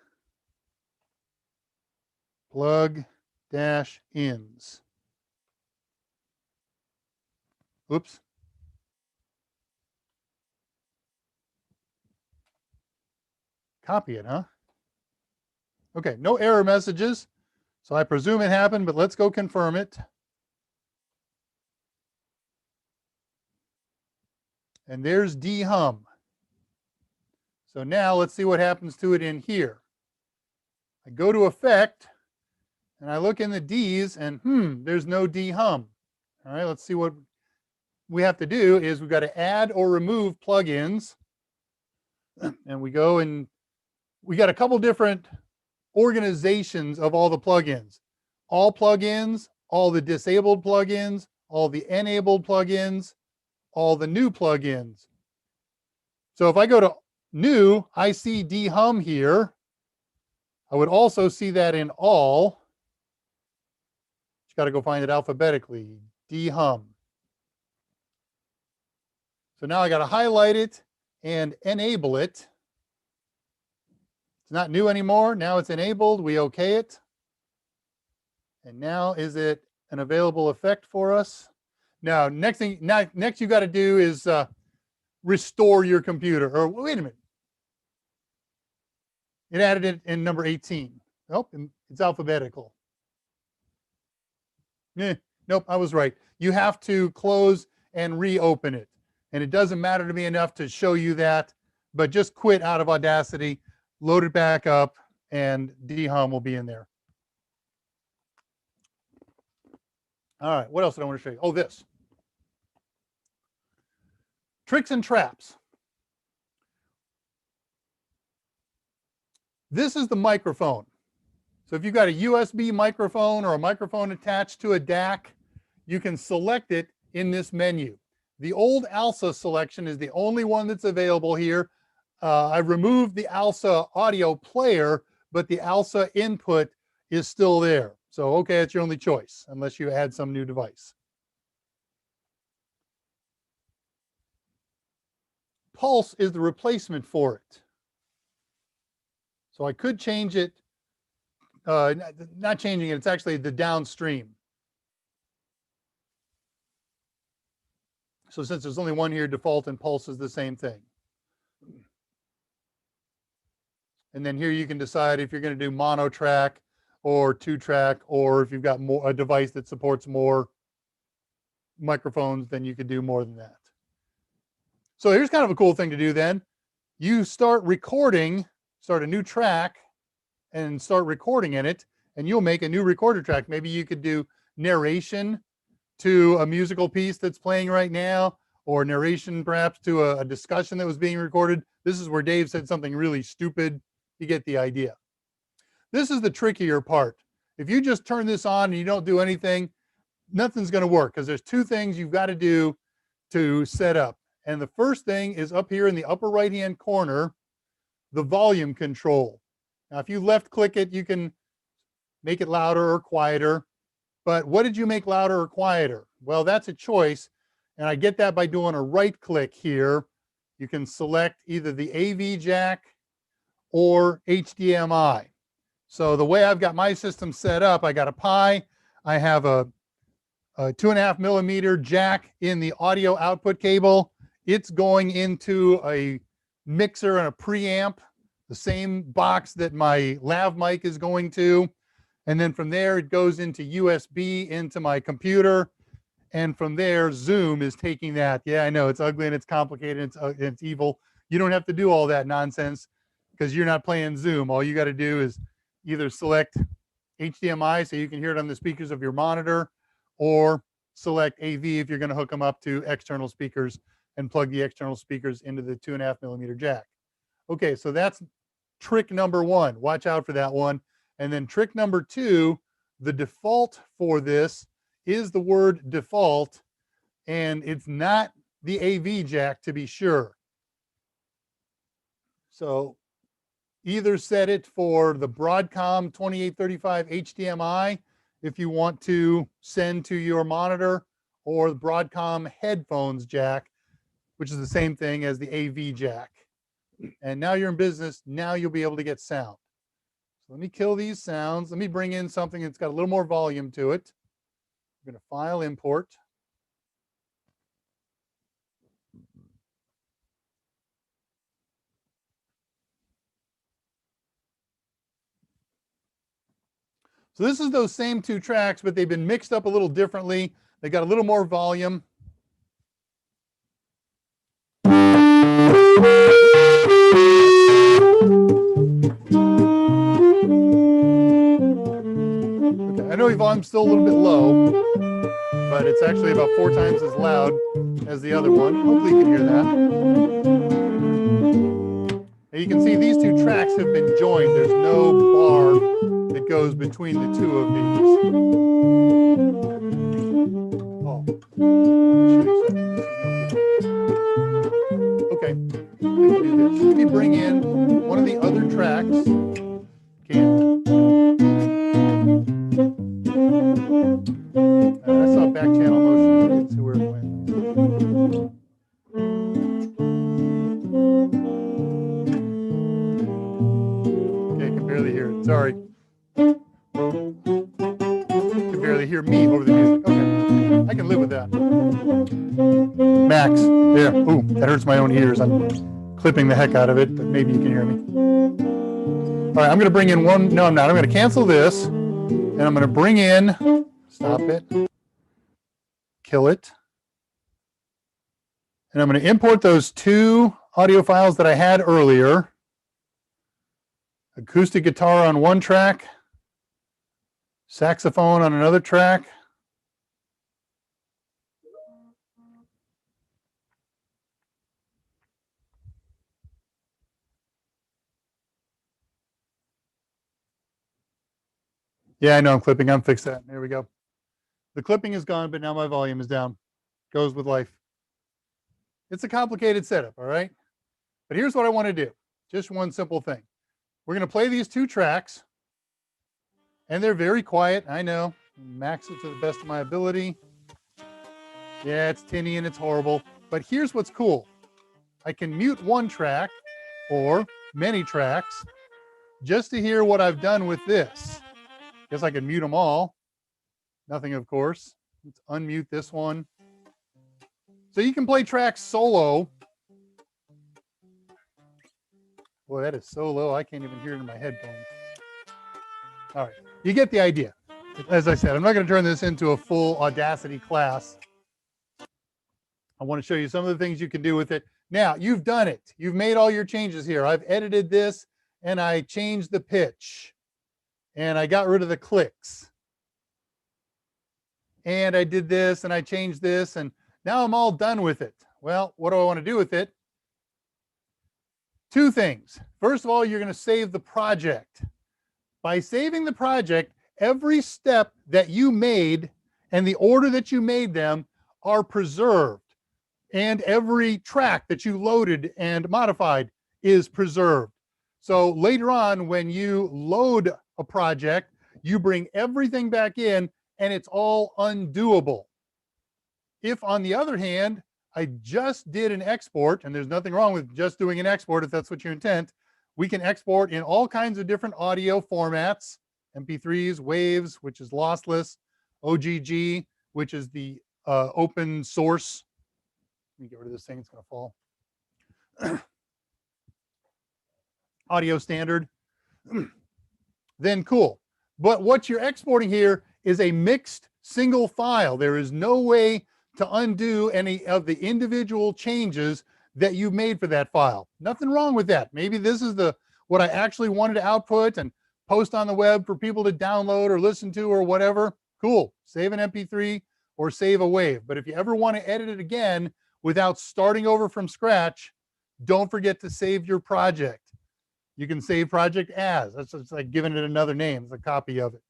plug dash ins. Oops. Copy it, huh? Okay, no error messages. So I presume it happened, but let's go confirm it. And there's dehum. So now let's see what happens to it in here. I go to effect and I look in the D's and there's no dehum. All right, let's see what we have to do is we've got to add or remove plugins. And we go and we got a couple different organizations of all the plugins. All plugins, all the disabled plugins, all the enabled plugins, all the new plugins. So if I go to new, I see dehum here. I would also see that in all. Just got to go find it alphabetically. Dehum. So now I got to highlight it and enable it. It's not new anymore. Now it's enabled. We okay it. And now is it an available effect for us? Now, next you got to do is restore your computer. Or wait a minute. It added it in number 18. Nope, it's alphabetical. Nope, I was right. You have to close and reopen it. And it doesn't matter to me enough to show you that, but just quit out of Audacity, load it back up, and dehum will be in there. All right, what else did I want to show you? Oh, this. Tricks and traps. This is the microphone. So if you've got a USB microphone or a microphone attached to a DAC, you can select it in this menu. The old ALSA selection is the only one that's available here. I removed the ALSA audio player, but the ALSA input is still there. So, okay, it's your only choice, unless you add some new device. Pulse is the replacement for it. So I could change it, not changing it, it's actually the downstream. So since there's only one here, default and pulse is the same thing. And then here you can decide if you're going to do mono track or 2-track, or if you've got a device that supports more microphones, then you could do more than that. So here's kind of a cool thing to do then. You start recording, start a new track and start recording in it, and you'll make a new recorder track. Maybe you could do narration to a musical piece that's playing right now, or narration perhaps to a discussion that was being recorded. This is where Dave said something really stupid. You get the idea. This is the trickier part. If you just turn this on and you don't do anything, nothing's going to work, because there's two things you've got to do to set up. And the first thing is up here in the upper right-hand corner, the volume control. Now, if you left click it, you can make it louder or quieter. But what did you make louder or quieter? Well, that's a choice. And I get that by doing a right click here. You can select either the AV jack or HDMI. So the way I've got my system set up, I got a Pi. I have a 2.5 millimeter jack in the audio output cable. It's going into a mixer and a preamp, the same box that my lav mic is going to. And then from there, it goes into USB into my computer. And from there, Zoom is taking that. Yeah, I know it's ugly and it's complicated. It's evil. You don't have to do all that nonsense because you're not playing Zoom. All you got to do is either select HDMI so you can hear it on the speakers of your monitor, or select AV if you're going to hook them up to external speakers and plug the external speakers into the 2.5mm jack. Okay, so that's trick number one. Watch out for that one. And then trick number two, the default for this is the word default, and it's not the AV jack, to be sure. So either set it for the Broadcom 2835 HDMI if you want to send to your monitor, or the Broadcom headphones jack, which is the same thing as the AV jack. And now you're in business. Now you'll be able to get sound. So let me kill these sounds. Let me bring in something that's got a little more volume to it. I'm going to file import. So this is those same two tracks, but they've been mixed up a little differently. They got a little more volume. Okay, I know your volume's still a little bit low, but it's actually about 4 times as loud as the other one. Hopefully you can hear that. Now you can see these two tracks have been joined. There's no bar that goes between the two of these. Oh, okay, let me do this. Let me bring in one of the other tracks. I saw back channel motion. Let's see where it went. Okay, I can barely hear it. Sorry. You can barely hear me over the music. Okay, I can live with that. Max, there. Ooh, that hurts my own ears. I'm clipping the heck out of it, but maybe you can hear me. All right, I'm going to bring in one. No, I'm not. I'm going to cancel this, and I'm going to bring in. Stop it. Kill it. And I'm going to import those two audio files that I had earlier. Acoustic guitar on one track, saxophone on another track. Yeah, I know I'm clipping. I'm fixed that. There we go. The clipping is gone, but now my volume is down. Goes with life. It's a complicated setup, all right? But here's what I want to do. Just one simple thing. We're going to play these two tracks, and they're very quiet. I know. Max it to the best of my ability. Yeah, it's tinny and it's horrible. But here's what's cool. I can mute one track or many tracks just to hear what I've done with this. Guess I can mute them all. Nothing, of course. Let's unmute this one. So you can play tracks solo. Boy, that is so low, I can't even hear it in my headphones. All right, you get the idea. As I said, I'm not going to turn this into a full Audacity class. I want to show you some of the things you can do with it. Now, you've done it. You've made all your changes here. I've edited this, and I changed the pitch. And I got rid of the clicks. And I did this, and I changed this, and now I'm all done with it. Well, what do I want to do with it? Two things. First of all, you're going to save the project. By saving the project, every step that you made and the order that you made them are preserved. And every track that you loaded and modified is preserved. So later on, when you load a project, you bring everything back in and it's all undoable. If, on the other hand, I just did an export, and there's nothing wrong with just doing an export if that's what your intent, we can export in all kinds of different audio formats, MP3s, waves, which is lossless, OGG, which is the open source. Let me get rid of this thing, it's going to fall. Audio standard. Then cool. But what you're exporting here is a mixed single file. There is no way to undo any of the individual changes that you made for that file. Nothing wrong with that. Maybe this is what I actually wanted to output and post on the web for people to download or listen to or whatever. Cool. Save an MP3 or save a wave. But if you ever want to edit it again without starting over from scratch, don't forget to save your project. You can save project as. That's just like giving it another name. It's a copy of it.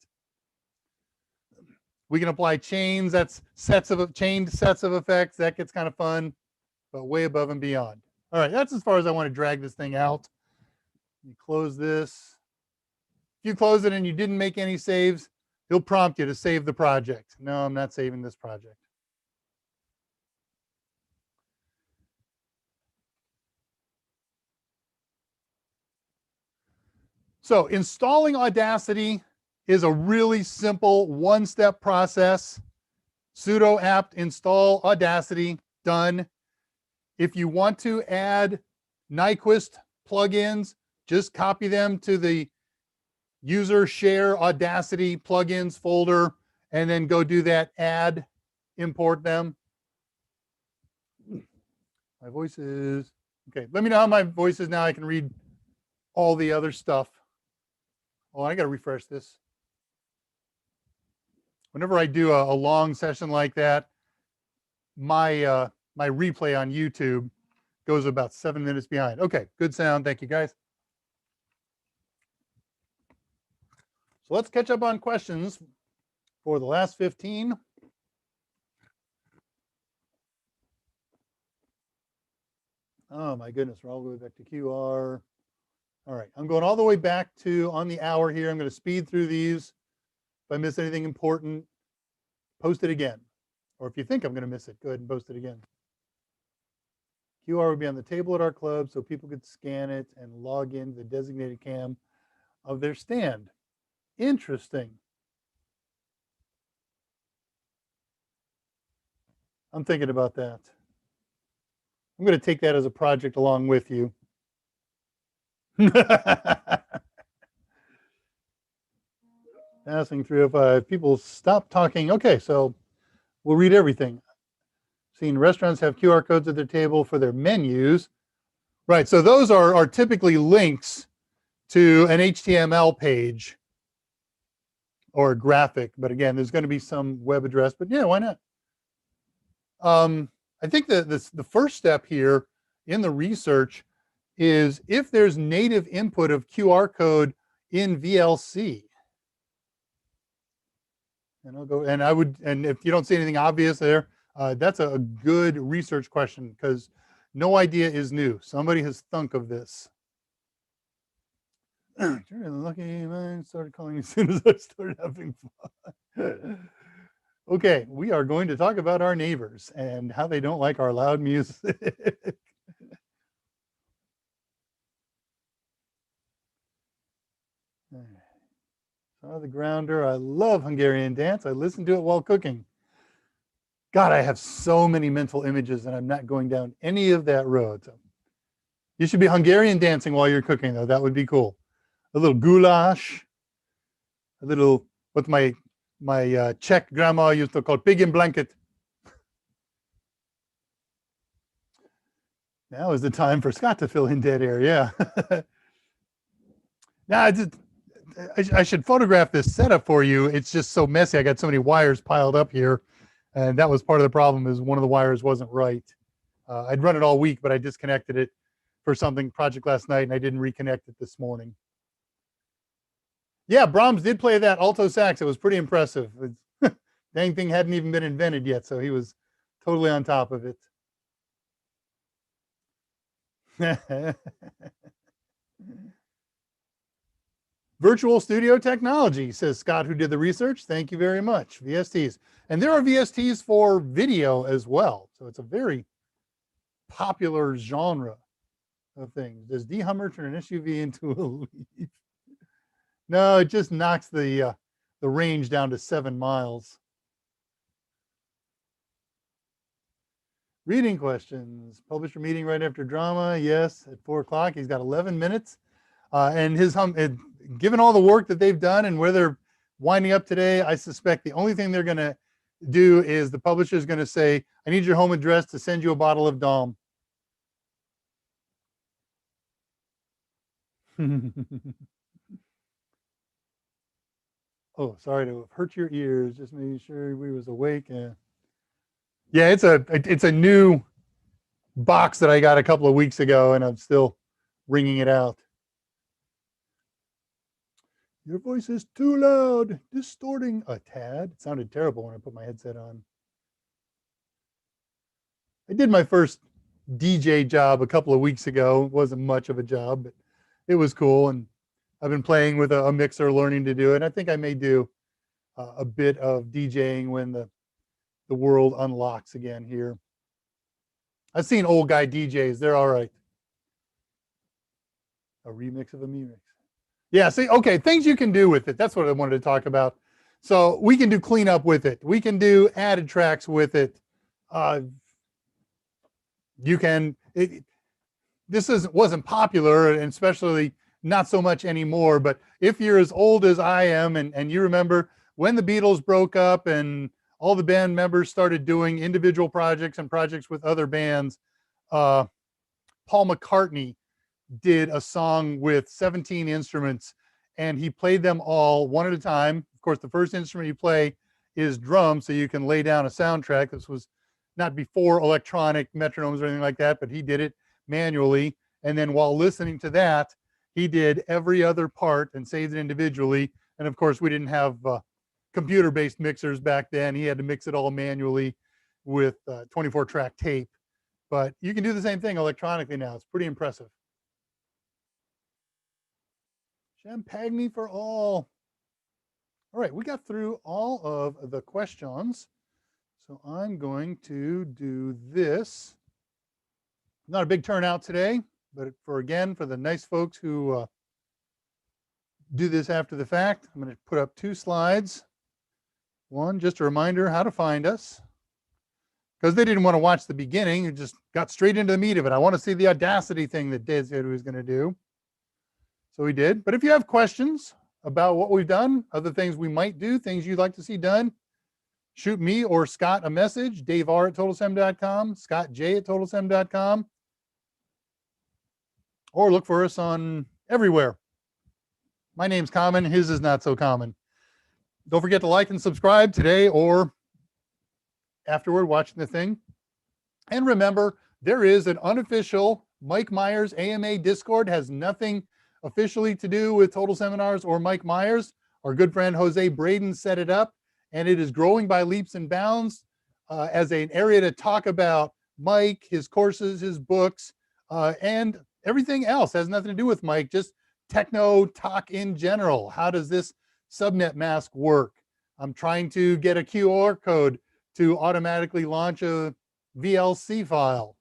We can apply chains. That's chained sets of effects. That gets kind of fun, but way above and beyond. All right, that's as far as I want to drag this thing out. You close this. If you close it and you didn't make any saves, he'll prompt you to save the project. No, I'm not saving this project. So installing Audacity is a really simple one-step process. Sudo apt install Audacity, done. If you want to add Nyquist plugins, just copy them to the user share Audacity plugins folder and then go do that, add, import them. My voice is, okay, let me know how my voice is now. I can read all the other stuff. Oh, I got to refresh this. Whenever I do a long session like that, my replay on YouTube goes about 7 minutes behind. Okay, good sound. Thank you, guys. So let's catch up on questions for the last 15. Oh my goodness, we're all the way back to QR. All right, I'm going all the way back to on the hour here. I'm going to speed through these. If I miss anything important, post it again. Or if you think I'm going to miss it, go ahead and post it again. QR would be on the table at our club so people could scan it and log into the designated cam of their stand. Interesting. I'm thinking about that. I'm going to take that as a project along with you. Passing 305. People stop talking. Okay, so we'll read everything. Seen restaurants have QR codes at their table for their menus. Right, so those are typically links to an HTML page or a graphic. But again, there's going to be some web address. But yeah, why not? I think that the first step here in the research is if there's native input of QR code in VLC. And I'll go, and I would, and if you don't see anything obvious there, that's a good research question because no idea is new. Somebody has thunk of this. Lucky man started calling as soon as I started having fun. Okay, we are going to talk about our neighbors and how they don't like our loud music. Saw the Grounder. I love Hungarian dance. I listen to it while cooking. God, I have so many mental images and I'm not going down any of that road. So you should be Hungarian dancing while you're cooking, though. That would be cool. A little goulash, a little, what my Czech grandma used to call pig in blanket. Now is the time for Scott to fill in dead air. Yeah. Now, I should photograph this setup for you. It's just so messy. I got so many wires piled up here. And that was part of the problem is one of the wires wasn't right. I'd run it all week, but I disconnected it for something project last night and I didn't reconnect it this morning. Yeah, Brahms did play that alto sax. It was pretty impressive. Dang thing hadn't even been invented yet, so he was totally on top of it. Virtual studio technology, says Scott, who did the research. Thank you very much. VSTs. And there are VSTs for video as well. So it's a very popular genre of things. Does dehummer turn an SUV into a Leaf? No, it just knocks the range down to 7 miles. Reading questions. Publisher meeting right after drama. Yes, at 4 o'clock. He's got 11 minutes. And given all the work that they've done and where they're winding up today, I suspect the only thing they're going to do is the publisher is going to say, I need your home address to send you a bottle of Dom. Oh, sorry to have hurt your ears. Just making sure we was awake. Yeah, it's a new box that I got a couple of weeks ago, and I'm still ringing it out. Your voice is too loud, distorting a tad. It sounded terrible when I put my headset on. I did my first DJ job a couple of weeks ago. It wasn't much of a job, but it was cool. And I've been playing with a mixer, learning to do it. I think I may do a bit of DJing when the world unlocks again here. I've seen old guy DJs. They're all right. A remix of a remix. Yeah, see, okay, things you can do with it. That's what I wanted to talk about. So we can do cleanup with it. We can do added tracks with it. You can, wasn't popular, and especially not so much anymore, but if you're as old as I am, and you remember when the Beatles broke up and all the band members started doing individual projects and projects with other bands, Paul McCartney did a song with 17 instruments, and he played them all one at a time. Of course, the first instrument you play is drum, so you can lay down a soundtrack. This was not before electronic metronomes or anything like that, but he did it manually. And then while listening to that, he did every other part and saved it individually. And of course, we didn't have computer-based mixers back then. He had to mix it all manually with 24-track tape. But you can do the same thing electronically now. It's pretty impressive. Champagne for all. All right, we got through all of the questions. So I'm going to do this. Not a big turnout today, but for the nice folks who do this after the fact, I'm going to put up 2 slides. One, just a reminder how to find us, because they didn't want to watch the beginning. It just got straight into the meat of it. I want to see the Audacity thing that Dave said he was going to do. So we did. But if you have questions about what we've done, other things we might do, things you'd like to see done, shoot me or Scott a message, daver@totalsem.com, scottj@totalsem.com, or look for us on everywhere. My name's common, his is not so common. Don't forget to like and subscribe today or afterward watching the thing. And remember, there is an unofficial Mike Meyers AMA Discord. Has nothing officially to do with Total Seminars or Mike Meyers. Our good friend Jose Braden set it up, and it is growing by leaps and bounds as an area to talk about Mike, his courses, his books, and everything else. Has nothing to do with Mike, just techno talk in general. How does this subnet mask work? I'm trying to get a QR code to automatically launch a VLC file.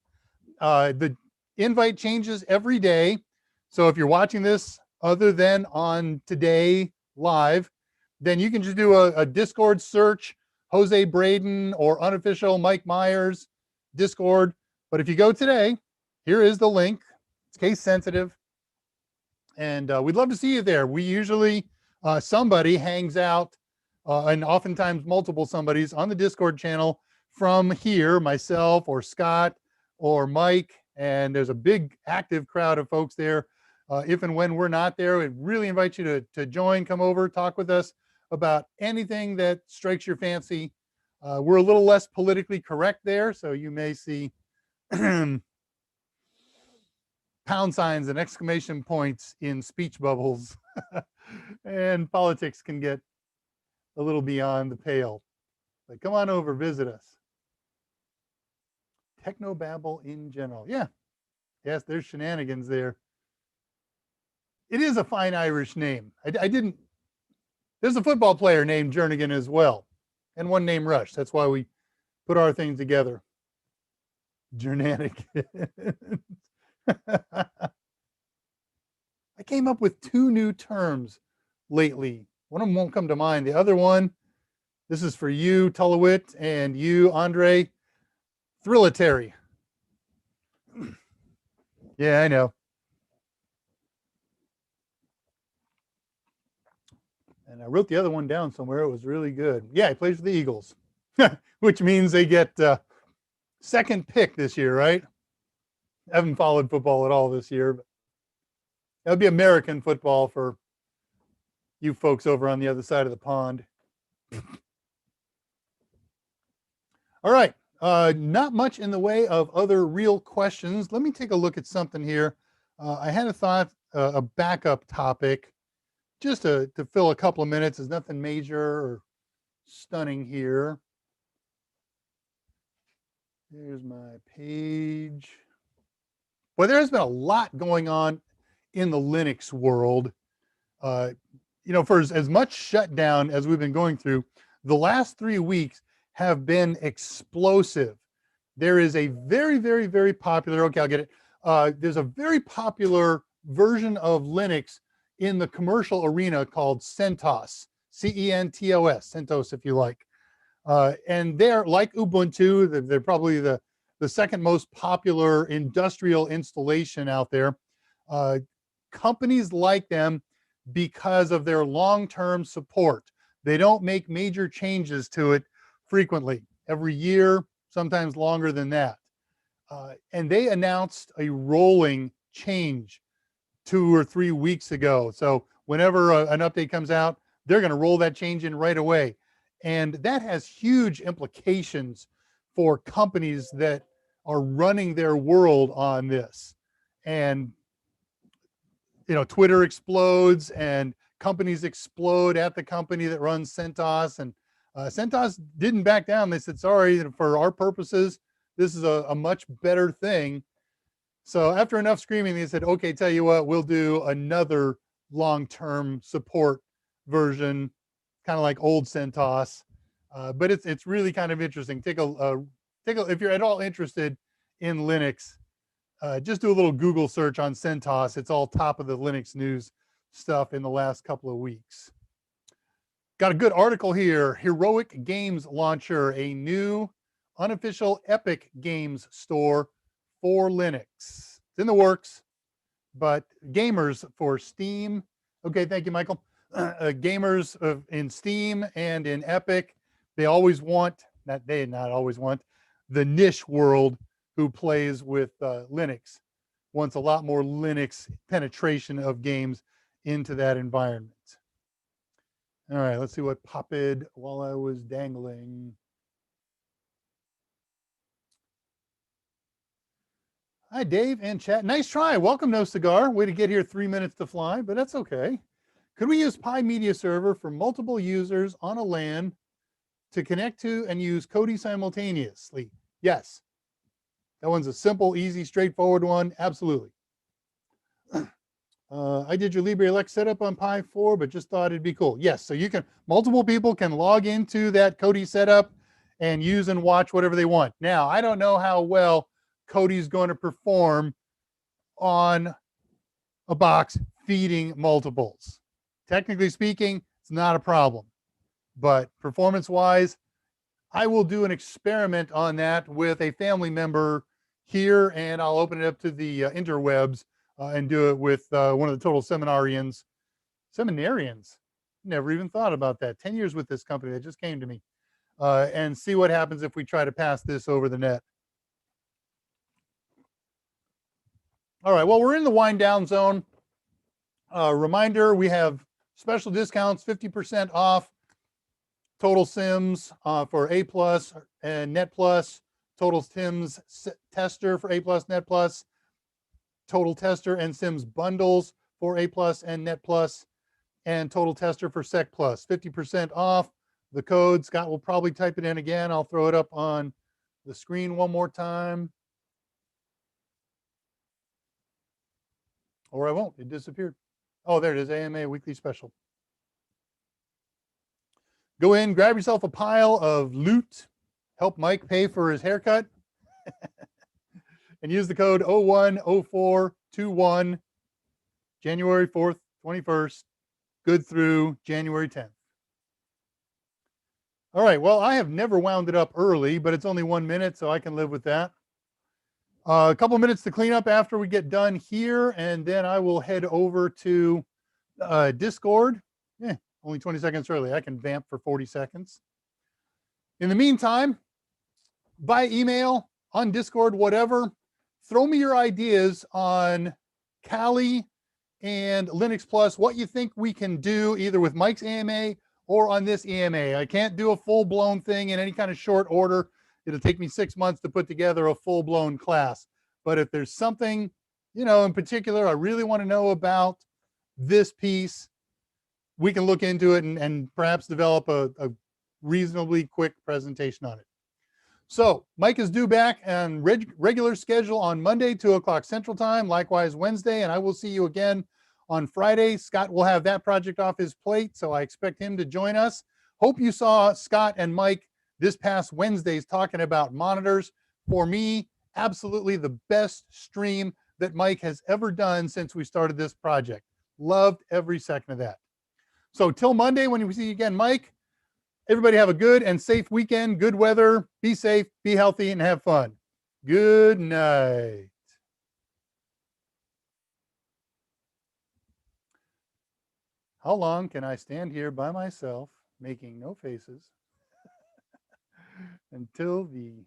The invite changes every day. So if you're watching this other than on today live, then you can just do a Discord search, Jose Braden or unofficial Mike Meyers Discord. But if you go today, here is the link. It's case sensitive. And we'd love to see you there. We usually, somebody hangs out, and oftentimes multiple somebodies on the Discord channel from here, myself or Scott or Mike. And there's a big active crowd of folks there. If and when we're not there, we'd really invite you to join, come over, talk with us about anything that strikes your fancy. We're a little less politically correct there, so you may see pound signs and exclamation points in speech bubbles. And politics can get a little beyond the pale. But come on over, visit us. Technobabble in general. Yeah. Yes, there's shenanigans there. It is a fine Irish name. I didn't. There's a football player named Jernigan as well, and one named Rush. That's why we put our things together. Jernanic. I came up with 2 new terms lately. One of them won't come to mind. The other one, this is for you, Tullowit, and you, Andre, Thrillatary. Yeah, I know. And I wrote the other one down somewhere. It was really good. Yeah, he plays for the Eagles, which means they get second pick this year, right? I haven't followed football at all this year, but that would be American football for you folks over on the other side of the pond. All right. Not much in the way of other real questions. Let me take a look at something here. I had a thought, a backup topic, just to fill a couple of minutes. There's nothing major or stunning here. There's my page. Well, there has been a lot going on in the Linux world. Uh, for as much shutdown as we've been going through, the last 3 weeks have been explosive. There is a very, very, very popular, okay, I'll get it. There's a very popular version of Linux in the commercial arena called CentOS, CENTOS, CentOS if you like. And they're like Ubuntu, they're probably the second most popular industrial installation out there. Companies like them because of their long-term support. They don't make major changes to it frequently, every year, sometimes longer than that. And they announced a rolling change 2 or 3 weeks ago. So whenever an update comes out, they're going to roll that change in right away. And that has huge implications for companies that are running their world on this. And Twitter explodes and companies explode at the company that runs CentOS. And CentOS didn't back down. They said, sorry, for our purposes, this is a much better thing. So after enough screaming, they said, okay, tell you what, we'll do another long-term support version, kind of like old CentOS. But it's really kind of interesting. Take a if you're at all interested in Linux, just do a little Google search on CentOS. It's all top of the Linux news stuff in the last couple of weeks. Got a good article here. Heroic Games Launcher, a new unofficial Epic Games store for Linux. It's in the works, but gamers for Steam. Okay, thank you, Michael. Gamers in Steam and in Epic, they always want, not always want, the niche world who plays with Linux wants a lot more Linux penetration of games into that environment. All right, let's see what popped while I was dangling. Hi, Dave and chat. Nice try. Welcome, No Cigar. Way to get here 3 minutes to fly, but that's okay. Could we use Pi Media Server for multiple users on a LAN to connect to and use Kodi simultaneously? Yes. That one's a simple, easy, straightforward one. Absolutely. I did your LibreLex setup on Pi 4, but just thought it'd be cool. Yes, so multiple people can log into that Kodi setup and use and watch whatever they want. Now, I don't know how well Kodi's going to perform on a box feeding multiples. Technically speaking, it's not a problem. But performance-wise, I will do an experiment on that with a family member here, and I'll open it up to the interwebs and do it with one of the total seminarians. Never even thought about that. 10 years with this company that just came to me. And see what happens if we try to pass this over the net. All right, well, we're in the wind down zone. Reminder, we have special discounts, 50% off Total Sims for A+ and Net+, Total Sims Tester for A+, Net+, Total Tester and Sims bundles for A+ and Net+, and Total Tester for Sec+. 50% off. The code, Scott will probably type it in again. I'll throw it up on the screen one more time. Or I won't. It disappeared. Oh, there it is. AMA Weekly Special. Go in, grab yourself a pile of loot, help Mike pay for his haircut, and use the code 010421, January 4th, 21st, good through January 10th. All right, well, I have never wound it up early, but it's only 1 minute, so I can live with that. A couple minutes to clean up after we get done here, and then I will head over to Discord. Only 20 seconds early. I can vamp for 40 seconds. In the meantime, by email, on Discord, whatever, throw me your ideas on Kali and Linux Plus, what you think we can do either with Mike's AMA or on this EMA. I can't do a full-blown thing in any kind of short order. it'll take me 6 months to put together a full-blown class. But if there's something, in particular, I really want to know about this piece, we can look into it and perhaps develop a reasonably quick presentation on it. So Mike is due back on regular schedule on Monday, 2:00 Central Time, likewise Wednesday, and I will see you again on Friday. Scott will have that project off his plate, so I expect him to join us. Hope you saw Scott and Mike this past Wednesdays talking about monitors. For me, absolutely the best stream that Mike has ever done since we started this project. Loved every second of that. So till Monday when we see you again, Mike, everybody have a good and safe weekend, good weather, be safe, be healthy, and have fun. Good night. How long can I stand here by myself, making no faces, until the